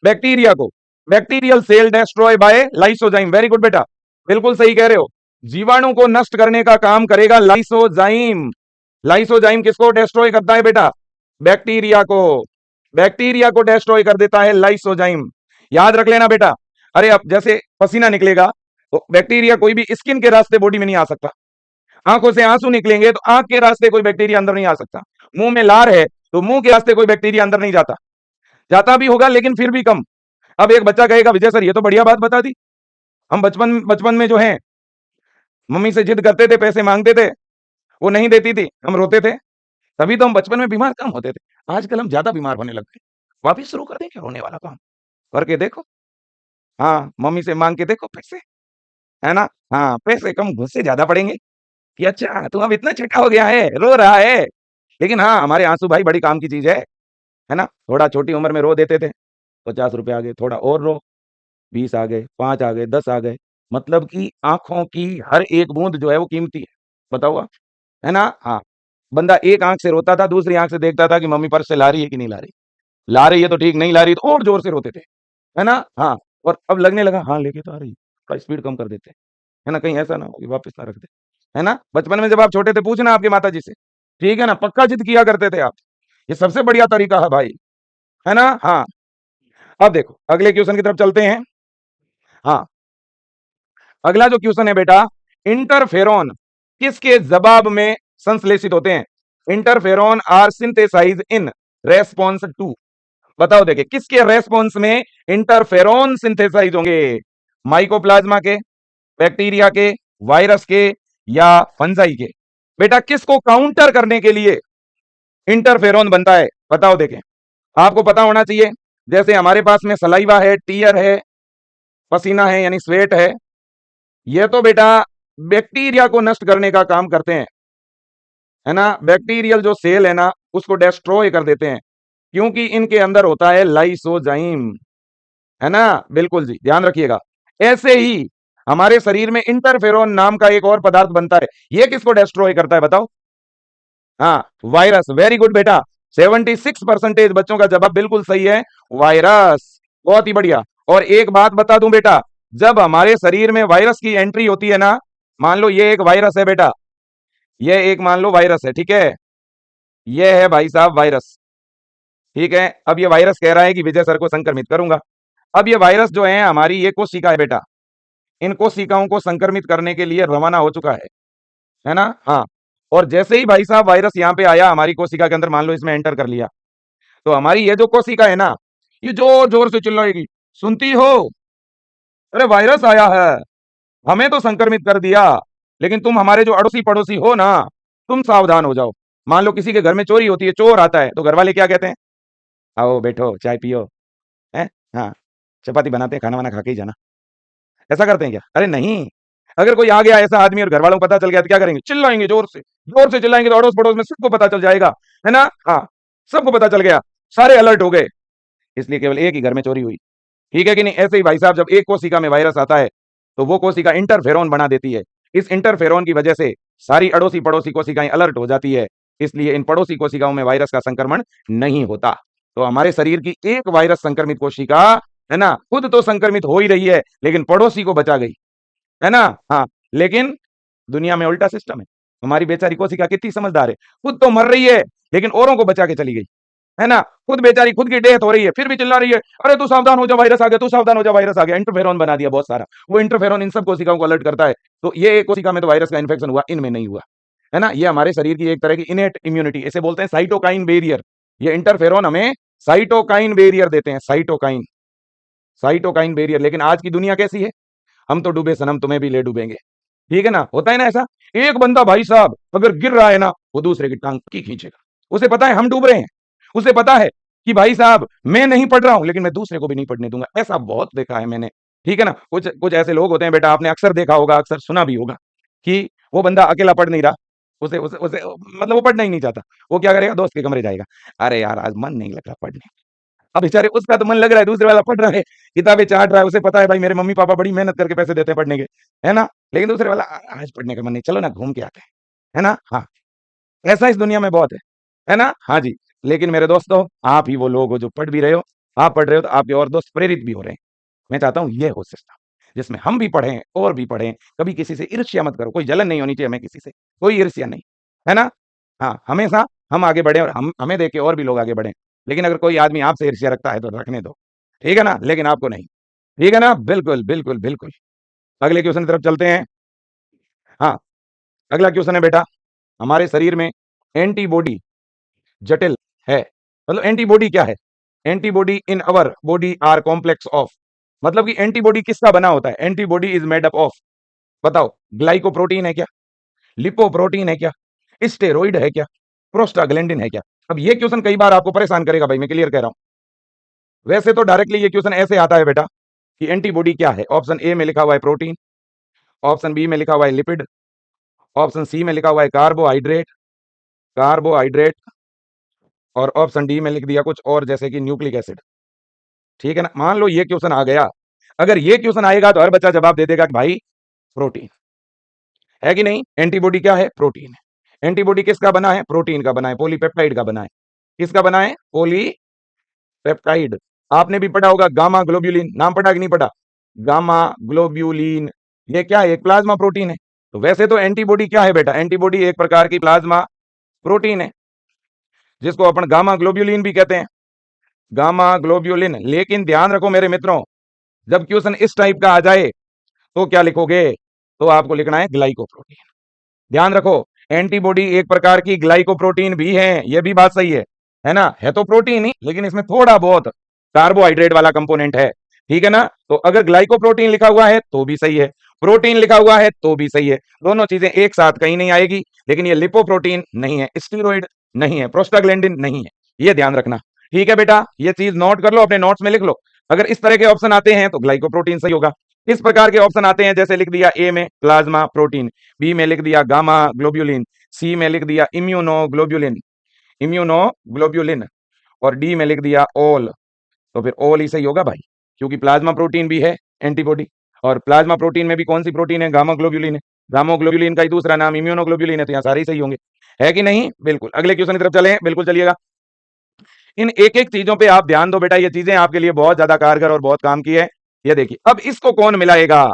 बैक्टीरिया को, bacterial cell destroy by lysozyme. Very good बेटा, बिल्कुल सही कह रहे हो। जीवाणु को नष्ट करने का काम करेगा लाइसोजाइम। लाइसोजाइम किसको डिस्ट्रॉय करता है बेटा? बैक्टीरिया को। बैक्टीरिया को डिस्ट्रॉय कर देता है लाइसोजाइम। याद रख लेना बेटा। अरे अब जैसे पसीना निकलेगा तो बैक्टीरिया कोई भी स्किन के रास्ते बॉडी में नहीं आ सकता। आंखों से आंसू निकलेंगे तो आंख के रास्ते कोई बैक्टीरिया अंदर नहीं आ सकता। मुंह में लार है तो मुंह के रास्ते कोई बैक्टीरिया अंदर नहीं जाता, जाता भी होगा लेकिन फिर भी कम। अब एक बच्चा कहेगा विजय सर ये तो बढ़िया बात बता दी, हम बचपन बचपन में जो है मम्मी से जिद करते थे, पैसे मांगते थे, वो नहीं देती थी, हम रोते थे, तभी तो हम बचपन में बीमार कम होते थे। आजकल हम ज्यादा बीमार होने लगते। वापिस शुरू कर दें क्या रोने वाला काम? करके देखो। हाँ, मम्मी से मांग के देखो पैसे, है ना? हाँ, पैसे कम घुस से ज्यादा पड़ेंगे कि अच्छा तू अब इतना छोटा हो गया है, रो रहा है। लेकिन हाँ, हमारे आंसू भाई बड़ी काम की चीज है ना? थोड़ा छोटी उम्र में रो देते थे, 50 रुपए आ गए, थोड़ा और रो, 20 आ गए, 5 आ गए, 10 आ गए। मतलब कि आंखों की हर एक बूंद जो है वो कीमती है। बताओ आप, है ना? हाँ, बंदा एक आंख से रोता था, दूसरी आंख से देखता था कि मम्मी पर्स से ला रही है कि नहीं ला रही। ला रही है तो ठीक, नहीं ला रही तो और जोर से रोते थे, है ना? हाँ, और अब लगने लगा हाँ लेके तो आ रही है, थोड़ा स्पीड कम कर देते हैं, है ना? कहीं ऐसा ना हो कि वापस ना रख दे, है ना? बचपन में जब आप छोटे थे पूछना आपकी माता जी से, ठीक है ना? पक्का जिद किया करते थे आप। ये सबसे बढ़िया तरीका है भाई, है ना? हाँ, अब देखो अगले क्वेश्चन की तरफ चलते हैं। हाँ, अगला जो क्वेश्चन है बेटा, इंटरफेरॉन किसके जवाब में संश्लेषित होते हैं? Interferon are synthesize in response to. बताओ देखिए किसके रेस्पॉन्स में इंटरफेरॉन सिंथेसाइज होंगे? माइकोप्लाज्मा के, बैक्टीरिया के, वायरस के, या फंजाई के? बेटा किसको काउंटर करने के लिए इंटरफेरॉन बनता है? बताओ देखें, आपको पता होना चाहिए। जैसे हमारे पास में सलाइवा है, टीयर है, पसीना है यानी स्वेट है, ये तो बेटा बैक्टीरिया को नष्ट करने का काम करते हैं, है ना? बैक्टीरियल जो सेल है ना उसको डिस्ट्रॉय कर देते हैं, क्योंकि इनके अंदर होता है लाइसोजाइम, है ना? बिल्कुल जी, ध्यान रखिएगा। ऐसे ही हमारे शरीर में इंटरफेरॉन नाम का एक और पदार्थ बनता है, ये किसको डिस्ट्रॉय करता है? बताओ। हाँ, वायरस। वेरी गुड बेटा, 76% बच्चों का जवाब बिल्कुल सही है, वायरस। बहुत ही बढ़िया। और एक बात बता दूं बेटा, जब हमारे शरीर में वायरस की एंट्री होती है ना, मान लो ये एक वायरस है बेटा, ये एक मान लो वायरस है, ठीक है? ये है भाई साहब वायरस, ठीक है? अब ये वायरस कह रहा है कि विजय सर को संक्रमित करूंगा। अब ये वायरस जो है हमारी ये कोशिका है बेटा, इन कोशिकाओं को संक्रमित करने के लिए रवाना हो चुका है ना? हाँ, और जैसे ही भाई साहब वायरस यहाँ पे आया हमारी कोशिका के अंदर, मान लो इसमें एंटर कर लिया, तो हमारी ये जो कोशिका है ना, ये जोर जोर से चिल्लाएगी, सुनती हो, अरे वायरस आया है, हमें तो संक्रमित कर दिया, लेकिन तुम हमारे जो अड़ोसी पड़ोसी हो ना, तुम सावधान हो जाओ। मान लो किसी के घर में चोरी होती है, चोर आता है, तो घर वाले क्या कहते हैं? आओ बैठो, चाय पियो, है, हाँ, चपाती बनाते हैं, खाना वाना खा के ही जाना। ऐसा करते हैं क्या? अरे नहीं। अगर कोई आ गया ऐसा आदमी और घर वालों को पता चल गया तो क्या करेंगे? चिल्लाएंगे जोर से चिल्लाएंगे तो अड़ोस पड़ोस में सबको पता चल जाएगा, है ना? हाँ, सबको पता चल गया, सारे अलर्ट हो गए। इसलिए केवल एक ही घर में चोरी हुई, ठीक है कि नहीं? ऐसे ही भाई साहब, जब एक कोशिका में वायरस आता है तो वो कोशिका इंटरफेरोन बना देती है। इस इंटरफेरोन की वजह से सारी अड़ोसी पड़ोसी कोशिकाएं अलर्ट हो जाती है, इसलिए इन पड़ोसी कोशिकाओं में वायरस का संक्रमण नहीं होता। तो हमारे शरीर की एक वायरस संक्रमित कोशिका, है ना, खुद तो संक्रमित हो ही रही है लेकिन पड़ोसी को बचा गई, है ना? हाँ, लेकिन दुनिया में उल्टा सिस्टम है। हमारी बेचारी कोशिका कितनी समझदार है, खुद तो मर रही है लेकिन औरों को बचा के चली गई, है ना? खुद बेचारी, खुद की डेथ हो रही है, फिर भी चिल्ला रही है, अरे तू सावधान हो जा, वायरस आ गया, तू सावधान हो जा, वायरस आ गया। इंटरफेरोन बना दिया बहुत सारा, वो इंटरफेरोन इन सब कोशिकाओं को अलर्ट करता है। तो ये एक कोशिका में तो वायरस का इन्फेक्शन हुआ, इनमें नहीं हुआ, है ना? ये हमारे शरीर की एक तरह की इनेट इम्यूनिटी, इसे बोलते हैं साइटोकाइन बैरियर। ये इंटरफेरोन हमें साइटोकाइन बैरियर देते हैं, साइटोकाइन, साइटोकाइन बैरियर। लेकिन आज की दुनिया कैसी है? हम तो डूबे सनम, तुम्हें भी ले डूबेंगे, ठीक है ना? होता है ना ऐसा? एक बंदा भाई साहब अगर गिर रहा है ना, वो दूसरे की टांग की खींचेगा। उसे पता है हम डूब रहे हैं, उसे पता है कि भाई साहब मैं नहीं पढ़ रहा हूं, लेकिन मैं दूसरे को भी नहीं पढ़ने दूंगा। ऐसा बहुत देखा है मैंने, ठीक है ना? कुछ कुछ ऐसे लोग होते हैं बेटा, आपने अक्सर देखा होगा, अक्सर सुना भी होगा कि वो बंदा अकेला पढ़ नहीं रहा, उसे उसे उसे मतलब वो पढ़ना ही नहीं चाहता, वो क्या करेगा? दोस्त के कमरे जाएगा, अरे यार आज मन नहीं लग रहा पढ़ने। अब बेचारे उसका तो मन लग रहा है, दूसरे वाला पढ़ रहा है, किताबें चाट रहा है, उसे पता है भाई मेरे मम्मी पापा बड़ी मेहनत करके पैसे देते हैं पढ़ने के, है ना? लेकिन दूसरे वाला आज पढ़ने का मन नहीं, चलो ना घूम के आते हैं, है ना? हाँ, ऐसा इस दुनिया में बहुत है ना? हाँ जी। लेकिन मेरे दोस्तों, आप ही वो लोग हो जो पढ़ भी रहे हो, आप पढ़ रहे हो तो आपके और दोस्त प्रेरित भी हो रहे हैं। मैं चाहता हूँ ये हो सिस्टम, जिसमें हम भी पढ़ें और भी पढ़ें। कभी किसी से ईर्ष्या मत करो, कोई जलन नहीं होनी चाहिए हमें किसी से, कोई ईर्ष्या नहीं, है ना? हाँ, हमेशा हम आगे बढ़े और हम हमें देख के और भी लोग आगे बढ़ें। लेकिन अगर कोई आदमी आपसे ईर्ष्या रखता है तो रखने दो, ठीक है ना? लेकिन आपको नहीं, ठीक है ना? बिल्कुल, बिल्कुल, बिल्कुल। अगले क्वेश्चन की तरफ चलते हैं। हाँ, अगला क्वेश्चन है बेटा, हमारे शरीर में एंटीबॉडी जटिल है, मतलब एंटीबॉडी क्या है? Antibody in our body are complex of, मतलब कि एंटीबॉडी किसका बना होता है? Antibody is made up of, बताओ, ग्लाइकोप्रोटीन है क्या? लिपोप्रोटीन है क्या? स्टेरॉइड है क्या? प्रोस्टाग्लैंडिन है क्या? अब ये क्वेश्चन कई बार आपको परेशान करेगा भाई, मैं क्लियर कह रहा हूं। वैसे तो डायरेक्टली ये क्वेश्चन ऐसे आता है बेटा कि एंटीबॉडी क्या है? ऑप्शन ए में लिखा हुआ है प्रोटीन, ऑप्शन बी में लिखा हुआ है लिपिड, ऑप्शन सी में लिखा हुआ है कार्बोहाइड्रेट, कार्बोहाइड्रेट, और ऑप्शन डी में लिख दिया कुछ और जैसे कि न्यूक्लिक एसिड, ठीक है ना? मान लो ये क्वेश्चन आ गया, अगर ये क्वेश्चन आएगा तो हर बच्चा जवाब दे देगा कि भाई प्रोटीन, है कि नहीं? एंटीबॉडी क्या है? प्रोटीन है। एंटीबॉडी किसका बना है? प्रोटीन का बना है, पॉलीपेप्टाइड का बना है। किसका बना है? पॉलीपेप्टाइड। आपने भी पढ़ा होगा गामा ग्लोब्यूलिन, नाम पढ़ा कि नहीं पढ़ा? गामा ग्लोब्यूलिन, ये क्या है? एक प्लाज्मा प्रोटीन है। तो वैसे तो एंटीबॉडी क्या है बेटा? एंटीबॉडी एक प्रकार की प्लाज्मा प्रोटीन है, जिसको अपन गामा ग्लोब्यूलिन भी कहते हैं, गामा ग्लोब्यूलिन। लेकिन ध्यान रखो मेरे मित्रों, जब क्वेश्चन इस टाइप का आ जाए तो क्या लिखोगे? तो आपको लिखना है ग्लाइकोप्रोटीन। ध्यान रखो, एंटीबॉडी एक प्रकार की ग्लाइकोप्रोटीन भी है, यह भी बात सही है ना? है तो प्रोटीन ही, लेकिन इसमें थोड़ा बहुत कार्बोहाइड्रेट वाला कंपोनेंट है, ठीक है ना? तो अगर ग्लाइकोप्रोटीन लिखा हुआ है तो भी सही है, प्रोटीन लिखा हुआ है तो भी सही है, दोनों चीजें एक साथ कहीं नहीं आएगी। लेकिन ये लिपोप्रोटीन नहीं है, स्टीरोइड नहीं है, प्रोस्टाग्लैंडिन नहीं है, ये ध्यान रखना, ठीक है बेटा? ये चीज नोट कर लो, अपने नोट्स में लिख लो। अगर इस तरह के ऑप्शन आते हैं तो ग्लाइकोप्रोटीन सही होगा। इस प्रकार के ऑप्शन आते हैं जैसे लिख दिया ए में प्लाज्मा प्रोटीन, बी में लिख दिया गामा ग्लोब्यूलिन, सी में लिख दिया इम्यूनोग्लोब्यूलिन, इम्यूनोग्लोब्यूलिन, और डी में लिख दिया ऑल, तो फिर ऑल ही सही होगा भाई, क्योंकि प्लाज्मा प्रोटीन भी है एंटीबॉडी, और प्लाज्मा प्रोटीन में भी कौन सी प्रोटीन है? गामा ग्लोब्यूलिन है। गामा ग्लोब्यूलिन का ही दूसरा नाम इम्यूनोग्लोब्यूलिन है, तो यहाँ सारे ही सही होंगे, है कि नहीं? बिल्कुल। अगले क्वेश्चन की तरफ चले, बिल्कुल चलिएगा। इन एक एक चीजों पे आप ध्यान दो बेटा, ये चीजें आपके लिए बहुत ज्यादा कारगर और बहुत काम की है। ये देखिए, अब इसको कौन मिलाएगा?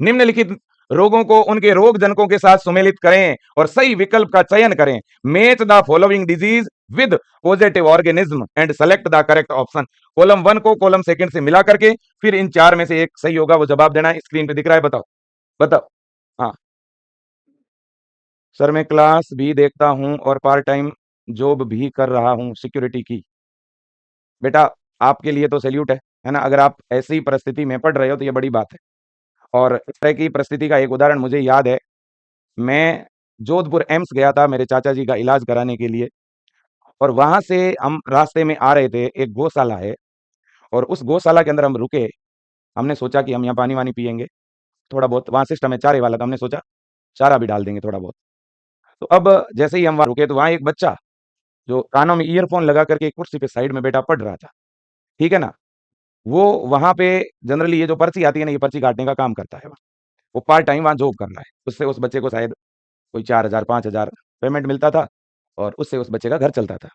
निम्नलिखित रोगों को उनके रोग जनकों के साथ सुमेलित करें और सही विकल्प का चयन करें। Match the following disease with positive organism and select the correct option. Column 1 को कॉलम सेकंड से मिला करके फिर इन चार में से एक सही होगा, वो जवाब देना है। स्क्रीन पे दिख रहा है, बताओ बताओ। हाँ सर, मैं क्लास भी देखता हूं और पार्ट टाइम जॉब भी कर रहा हूं सिक्योरिटी की। बेटा आपके लिए तो सैल्यूट है ना? अगर आप ऐसी परिस्थिति में पढ़ रहे हो तो ये बड़ी बात है। और इस तरह की परिस्थिति का एक उदाहरण मुझे याद है। मैं जोधपुर एम्स गया था मेरे चाचा जी का इलाज कराने के लिए, और वहां से हम रास्ते में आ रहे थे, एक गौशाला है, और उस गौशाला के अंदर हम रुके। हमने सोचा कि हम यहाँ पानी वानी पियेंगे, थोड़ा बहुत वहाँ सिस्टम है चारे वाला, तो हमने सोचा चारा भी डाल देंगे थोड़ा बहुत। तो अब जैसे ही हम वहाँ रुके तो वहाँ एक बच्चा जो कानों में ईयरफोन लगा करके एक कुर्सी पे साइड में बैठा पढ़ रहा था, ठीक है ना? वो वहाँ पे जनरली ये जो पर्ची आती है ना, ये पर्ची काटने का काम करता है। वो पार्ट टाइम वहाँ जॉब कर रहा है। उससे उस बच्चे को शायद कोई 4,000 5,000 पेमेंट मिलता था, और उससे उस बच्चे का घर चलता था।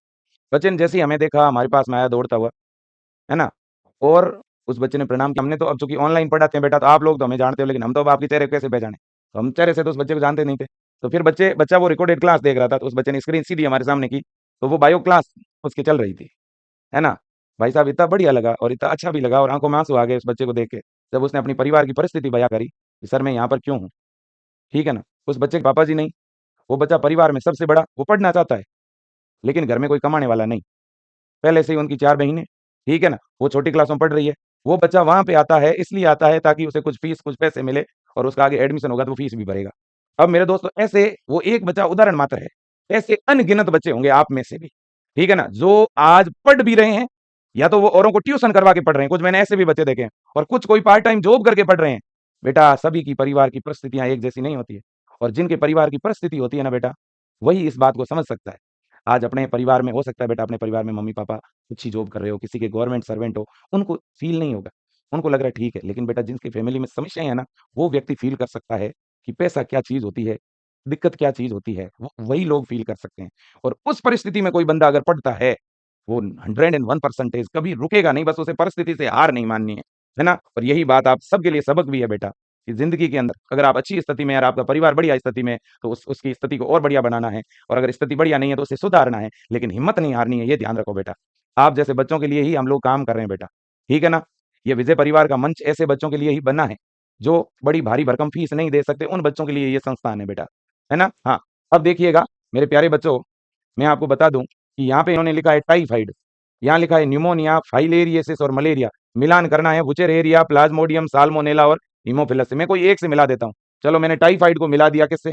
बच्चे ने जैसे ही हमें देखा हमारे पास में आया दौड़ता हुआ, है ना? और उस बच्चे ने प्रणाम किया। हमने तो अब चूंकि ऑनलाइन पढ़ाते हैं बेटा, तो आप लोग तो हमें जानते हो, लेकिन हम तो अब आपकी चेहरे को कैसे पहचाने? तो हम चेहरे से तो उस बच्चे को जानते नहीं थे। तो फिर बच्चा वो रिकॉर्डेड क्लास देख रहा था, तो उस बच्चे ने स्क्रीन सीधी हमारे सामने की, तो वो बायो क्लास उसकी चल रही थी, है ना? भाई साहब इतना बढ़िया लगा और इतना अच्छा भी लगा, और आंखों में आंसू आ गए उस बच्चे को देख के, जब उसने अपनी परिवार की परिस्थिति बयां करी कि सर मैं यहाँ पर क्यों हूँ, ठीक है ना? उस बच्चे के पापा जी नहीं, वो बच्चा परिवार में सबसे बड़ा, वो पढ़ना चाहता है, लेकिन घर में कोई कमाने वाला नहीं। पहले से ही उनकी 4 बहिनें, ठीक है ना? वो छोटी क्लासों में पढ़ रही है। वो बच्चा वहाँ पे आता है, इसलिए आता है ताकि उसे कुछ फीस, कुछ पैसे मिले, और उसका आगे एडमिशन होगा तो वो फीस भी भरेगा। अब मेरे दोस्तों, ऐसे वो एक बच्चा उदाहरण मात्र है। ऐसे अनगिनत बच्चे होंगे आप में से भी, ठीक है ना? जो आज पढ़ भी रहे हैं, या तो वो औरों को ट्यूशन करवा के पढ़ रहे हैं। कुछ मैंने ऐसे भी बच्चे देखे हैं, और कुछ कोई पार्ट टाइम जॉब करके पढ़ रहे हैं। बेटा सभी की परिवार की परिस्थितियाँ एक जैसी नहीं होती है, और जिनके परिवार की परिस्थिति होती है ना बेटा, वही इस बात को समझ सकता है। आज अपने परिवार में हो सकता है बेटा, अपने परिवार में मम्मी-पापा अच्छी जॉब कर रहे हो, किसी के गवर्नमेंट सर्वेंट हो, उनको फ़ील नहीं होगा। उनको लग रहा है ठीक है, लेकिन बेटा जिनकी फैमिली में समस्याएँ हैं ना, वो व्यक्ति फ़ील कर सकता है कि पैसा क्या चीज़ होती है, दिक्कत क्या चीज़ होती है, वो वही लोग फ़ील कर सकते हैं। और उस परिस्थिति में कोई बंदा अगर पढ़ता है, वो 101% कभी रुकेगा नहीं, बस उसे परिस्थिति से हार नहीं माननी है ना? और यही बात आप सबके लिए सबक भी है बेटा, कि ज़िंदगी के अंदर अगर आप अच्छी स्थिति में हैं और आपका परिवार बढ़िया स्थिति में है, तो उसकी स्थिति को और बढ़िया बनाना है, और अगर स्थिति बढ़िया नहीं है, तो उसे सुधारना है, लेकिन हिम्मत नहीं हारनी है, ये ध्यान रखो बेटा। आप जैसे बच्चों के लिए ही हम लोग काम कर रहे हैं बेटा, ठीक है ना? ये विजय परिवार का मंच ऐसे बच्चों के लिए ही बना है, जो बड़ी भारी भरकम फीस नहीं दे सकते, उन बच्चों के लिए ये संस्थान है बेटा, है ना? हाँ, अब देखिएगा मेरे प्यारे बच्चों, मैं आपको बता दूं कि यहाँ पे इन्होंने लिखा है टाइफाइड, यहाँ लिखा है न्यूमोनिया, फाइलेरियसिस और मलेरिया। मिलान करना है वुचेरेरिया, प्लाज्मोडियम, साल्मोनेला और हीमोफिलस से। मैं कोई एक से मिला देता हूँ। चलो मैंने टाइफाइड को मिला दिया किससे?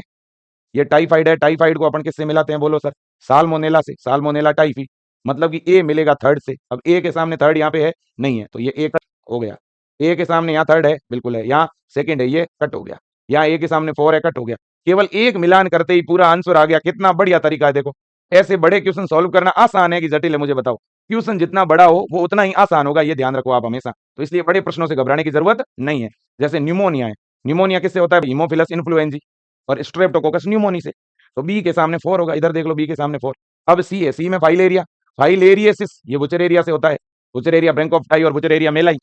ये टाइफाइड है, टाइफाइड को अपन किससे मिलाते हैं बोलो सर? साल्मोनेला से, साल्मोनेला टाइफी। मतलब कि ए मिलेगा थर्ड से। अब ए के सामने थर्ड यहाँ पे है नहीं है, तो ये ए कट हो गया। ए के सामने यहाँ थर्ड है, बिल्कुल है, यहाँ सेकंड है, ये कट हो गया। यहाँ ए के सामने फोर है, कट हो गया। केवल एक मिलान करते ही पूरा आंसर आ गया। कितना बढ़िया तरीका है देखो। ऐसे बड़े क्वेश्चन सॉल्व करना आसान है कि जटिल है, मुझे बताओ? क्वेश्चन जितना बड़ा हो वो उतना ही आसान होगा, ये ध्यान रखो आप हमेशा। तो इसलिए बड़े प्रश्नों से घबराने की जरूरत नहीं है। जैसे न्यूमोनिया है, न्यूमोनिया किससे होता है? हीमोफिलस इन्फ्लुएंजी और स्ट्रेप्टोकोकस न्यूमोनी से। तो बी के सामने फोर होगा, इधर देख लो बी के सामने फोर। अब सी है, सी में फाइलेरिया, फाइलेरियसिस ये बुचेरेरिया से होता है, बुचेरेरिया ब्रैंकोप्टाई और बुचेरेरिया मेलाई।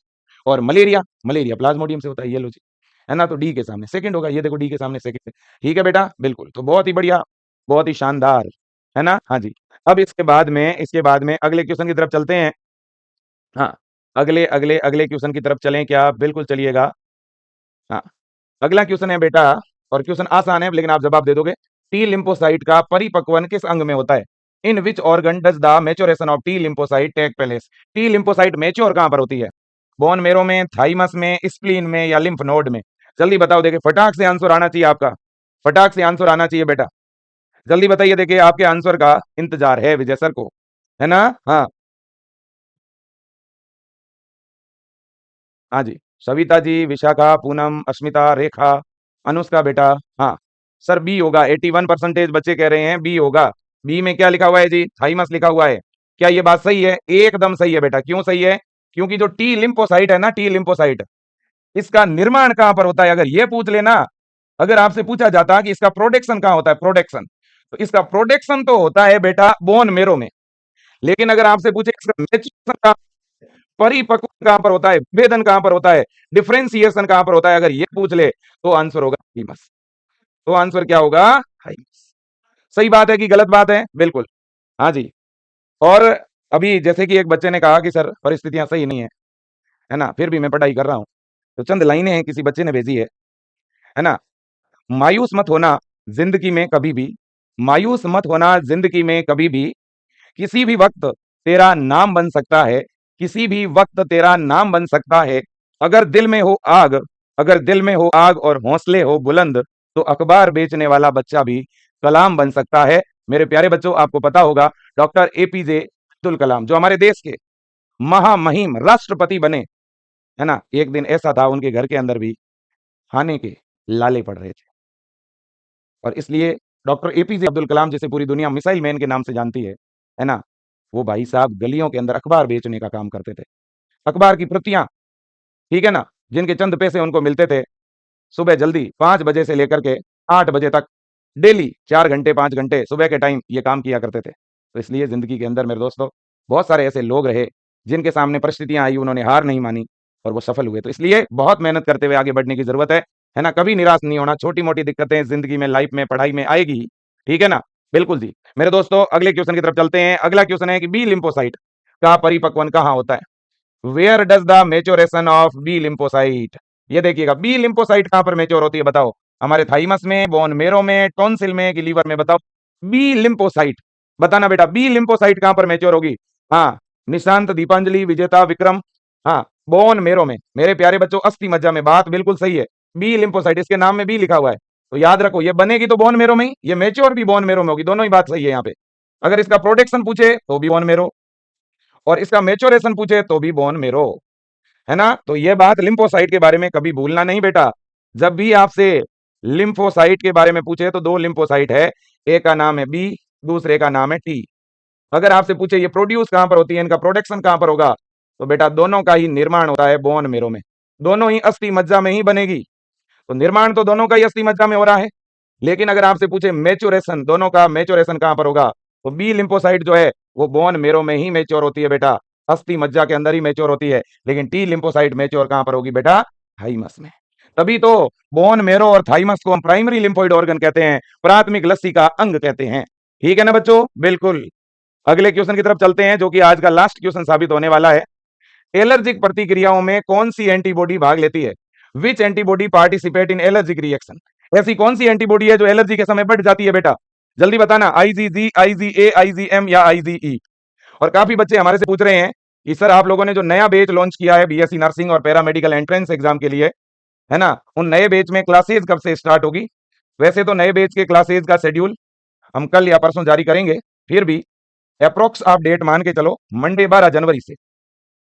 और मलेरिया, मलेरिया प्लाज्मोडियम से होता है, ये लो जी, है ना? तो डी के सामने सेकंड होगा, ये देखो डी के सामने सेकंड है। ठीक है बेटा, बिल्कुल। तो बहुत ही बढ़िया, बहुत ही शानदार, है ना? हाँ जी। अब इसके बाद में अगले क्वेश्चन की तरफ चलते हैं। हाँ, अगले अगले अगले क्वेश्चन की तरफ चलें क्या? बिल्कुल चलिएगा। हाँ, अगला क्वेश्चन है बेटा, और क्वेश्चन आसान है लेकिन आप जवाब दे दोगे। टी लिम्फोसाइट का परिपक्वन किस अंग में होता है? In which organ does the maturation of T lymphocyte take place? T lymphocyte mature कहां पर होती है? बोन मेरो में, थाइमस में, स्प्लीन में या लिम्फ नोड में? जल्दी बताओ, देखिए फटाक से आंसर आना चाहिए आपका, फटाक से आंसर आना चाहिए बेटा। जल्दी बताइए, देखिए आपके आंसर का इंतजार है विजय सर को, है ना? हाँ, हाँ जी। सविता जी, विशाखा, पूनम, अस्मिता, रेखा, अनुष्का बेटा। हाँ सर, बी होगा। 81% बच्चे कह रहे हैं बी होगा। बी में क्या लिखा हुआ है जी? थाइमस लिखा हुआ है। क्या ये बात सही है? एकदम सही है बेटा। क्यों सही है? क्योंकि जो टी लिम्फोसाइट है ना, टी लिम्फोसाइट, इसका निर्माण कहां पर होता है? अगर ये पूछ लेना, अगर आपसे पूछा जाता कि इसका प्रोडक्शन कहां होता है, प्रोडक्शन, तो इसका प्रोडक्शन तो होता है बेटा बोन मेरो में। लेकिन अगर आपसे पूछे इसका मैच्योरेशन, परिपक्व कहां पर होता है, विभेदन कहां पर होता है, डिफरेंशिएशन कहां पर होता है, अगर ये पूछ ले तो आंसर होगा थाइमस। तो आंसर क्या होगा? थाइमस। सही बात है कि गलत बात है? बिल्कुल, हाँ जी। और अभी जैसे कि एक बच्चे ने कहा कि सर परिस्थितियां सही नहीं है ना, फिर भी मैं पढ़ाई कर रहा हूं, तो चंद लाइनें हैं, किसी बच्चे ने भेजी है ना? मायूस मत होना जिंदगी में कभी भी, मायूस मत होना जिंदगी में कभी भी, किसी भी वक्त तेरा नाम बन सकता है, किसी भी वक्त तेरा नाम बन सकता है। अगर दिल में हो आग, अगर दिल में हो आग और हौसले हो बुलंद, तो अखबार बेचने वाला बच्चा भी कलाम बन सकता है। मेरे प्यारे बच्चों, आपको पता होगा डॉक्टर एपीजे अब्दुल कलाम जो हमारे देश के महामहिम राष्ट्रपति बने, है ना, एक दिन ऐसा था उनके घर के अंदर भी खाने के लाले पड़ रहे थे। और इसलिए डॉक्टर एपीजे अब्दुल कलाम, जिसे पूरी दुनिया मिसाइल मैन के नाम से जानती है ना, वो भाई साहब गलियों के अंदर अखबार बेचने का काम करते थे। अखबार की प्रतियां, ठीक है ना, जिनके चंद पैसे उनको मिलते थे, सुबह जल्दी 5 बजे से लेकर के 8 बजे तक डेली 4 घंटे 5 घंटे सुबह के टाइम ये काम किया करते थे। तो इसलिए ज़िंदगी के अंदर मेरे दोस्तों बहुत सारे ऐसे लोग रहे जिनके सामने परिस्थितियाँ आई, उन्होंने हार नहीं मानी और वो सफल हुए। तो इसलिए बहुत मेहनत करते हुए आगे बढ़ने की ज़रूरत है ना? कभी निराश नहीं होना, छोटी-मोटी दिक्कतें ज़िंदगी में, लाइफ में, पढ़ाई में आएगी ही, ठीक है ना? बिल्कुल जी। मेरे दोस्तों अगले क्वेश्चन की तरफ चलते हैं। अगला क्वेश्चन है कि बी लिम्फोसाइट का परिपक्वन कहाँ होता है? Where does the maturation of B lymphocyte? ये देखिएगा, बी लिम्फोसाइट कहां पर मेच्योर होती है बताओ? हमारे थाइमस में, बोन मेरो में, टॉन्सिल में कि लीवर में? बताओ। बी लिम्फोसाइट बताना बेटा, बी लिम्फोसाइट कहां पर मेच्योर होगी? हाँ, निशांत, दीपांजलि, विजेता, विक्रम। हाँ, बोन मेरो में। मेरे प्यारे बच्चों, अस्थि मज्जा में। बात बिल्कुल सही है। बी लिम्फोसाइट, इसके नाम में बी लिखा हुआ है, तो याद रखो ये बनेगी तो बोन मेरो में ही, ये मेच्योर भी बोन मेरो में होगी। दोनों ही बात सही है यहाँ पे। अगर इसका प्रोटेक्शन पूछे तो भी बोन मेरो, और इसका मेच्योरेशन पूछे तो भी बोन मेरो, है ना? तो ये बात लिम्फोसाइट के बारे में कभी भूलना नहीं बेटा। जब भी आपसे लिम्फोसाइट के बारे में पूछे तो 2 लिम्फोसाइट है, एक का नाम है बी, दूसरे का नाम है टी। अगर आपसे पूछे ये प्रोड्यूस कहां पर होती है, इनका प्रोडक्शन कहां पर होगा, तो बेटा दोनों का ही निर्माण होता है बोन मेरो में। दोनों ही अस्थि मज्जा में ही बनेगी। तो निर्माण तो दोनों का ही अस्थि मज्जा में हो रहा है, लेकिन अगर आपसे पूछे मैच्योरेशन, दोनों का मैच्योरेशन कहां पर होगा, तो बी लिम्फोसाइट जो है वो बोन मेरो में ही मैच्योर होती है बेटा, अस्थि मज्जा के अंदर ही मैच्योर होती है। लेकिन टी लिम्फोसाइट मैच्योर कहां पर होगी बेटा? थाइमस में। तभी तो बोन मेरो और थाइमस को हम प्राइमरी लिम्फोइड ऑर्गन कहते हैं, प्राथमिक लस्सी का अंग कहते हैं। ठीक है ना बच्चों? बिल्कुल। अगले क्वेश्चन की तरफ चलते हैं, जो कि आज का लास्ट क्वेश्चन साबित होने वाला है। एलर्जिक प्रतिक्रियाओं में कौन सी एंटीबॉडी भाग लेती है? Which antibody participate in allergic reaction? ऐसी कौन सी एंटीबॉडी है जो एलर्जी के समय बढ़ जाती है बेटा? जल्दी बताना। आईजीजी, आईजीए, आईजीएम या आईजीई? और काफी बच्चे हमारे से पूछ रहे हैं कि सर आप लोगों ने जो नया बैच लॉन्च किया है बीएससी नर्सिंग और पैरामेडिकल एंट्रेंस एग्जाम के लिए, है ना, उन नए बैच में क्लासेज कब से स्टार्ट होगी? वैसे तो नए बैच के क्लासेज का शेड्यूल हम कल या परसों जारी करेंगे, फिर भी अप्रोक्स आप डेट मान के चलो, मंडे 12 जनवरी से,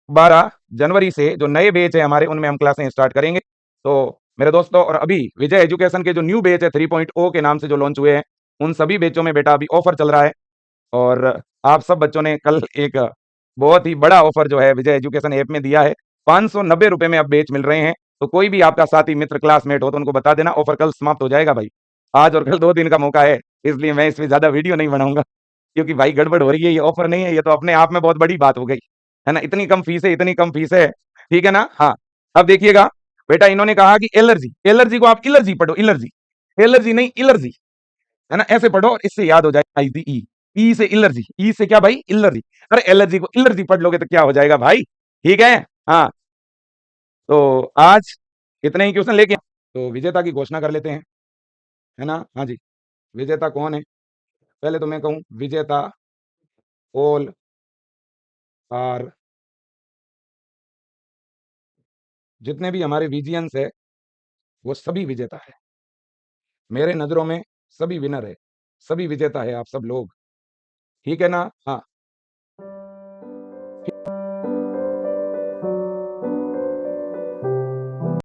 12 जनवरी से जो नए बैच है हमारे, उनमें हम क्लासें स्टार्ट करेंगे। तो मेरे दोस्तों, और अभी विजय एजुकेशन के जो न्यू बैच है 3.0 के नाम से जो लॉन्च हुए हैं, उन सभी बैचों में बेटा अभी ऑफर चल रहा है। और आप सब बच्चों ने कल एक बहुत ही बड़ा ऑफर जो है विजय एजुकेशन ऐप में दिया है। 590 रुपए में अब बैच मिल रहे हैं। तो कोई भी आपका साथी, मित्र, क्लासमेट हो तो उनको बता देना, ऑफर कल समाप्त हो जाएगा भाई। आज और कल 2 दिन का मौका है, इसलिए मैं इसमें ज्यादा वीडियो नहीं बनाऊंगा, क्योंकि भाई गड़बड़ हो रही है, ये ऑफर नहीं है, ये तो अपने आप में बहुत बड़ी बात हो गई, है ना? इतनी कम फीस है, इतनी कम फीस है, ठीक है ना? हाँ, अब देखिएगा बेटा, इन्होंने कहा कि एलर्जी, एलर्जी को आप इलर्जी पढ़ो, इलर्जी, एलर्जी नहीं इलर्जी, है ना? ऐसे पढ़ो और इससे याद हो जाए आईजीई। ई से इलर्जी, ई से क्या भाई? इलर्जी। अरे एलर्जी को इलर्जी पढ़ लोगे तो क्या हो जाएगा भाई, ठीक है? हाँ, तो आज इतने ही क्वेश्चन लेके तो विजेता की घोषणा कर लेते हैं, है ना? हाँ जी, विजेता कौन है? पहले तो मैं कहूं विजेता ऑल आर, जितने भी हमारे विजियंस है वो सभी विजेता है। मेरे नजरों में सभी विनर है, सभी विजेता है आप सब लोग, ठीक है ना? हाँ,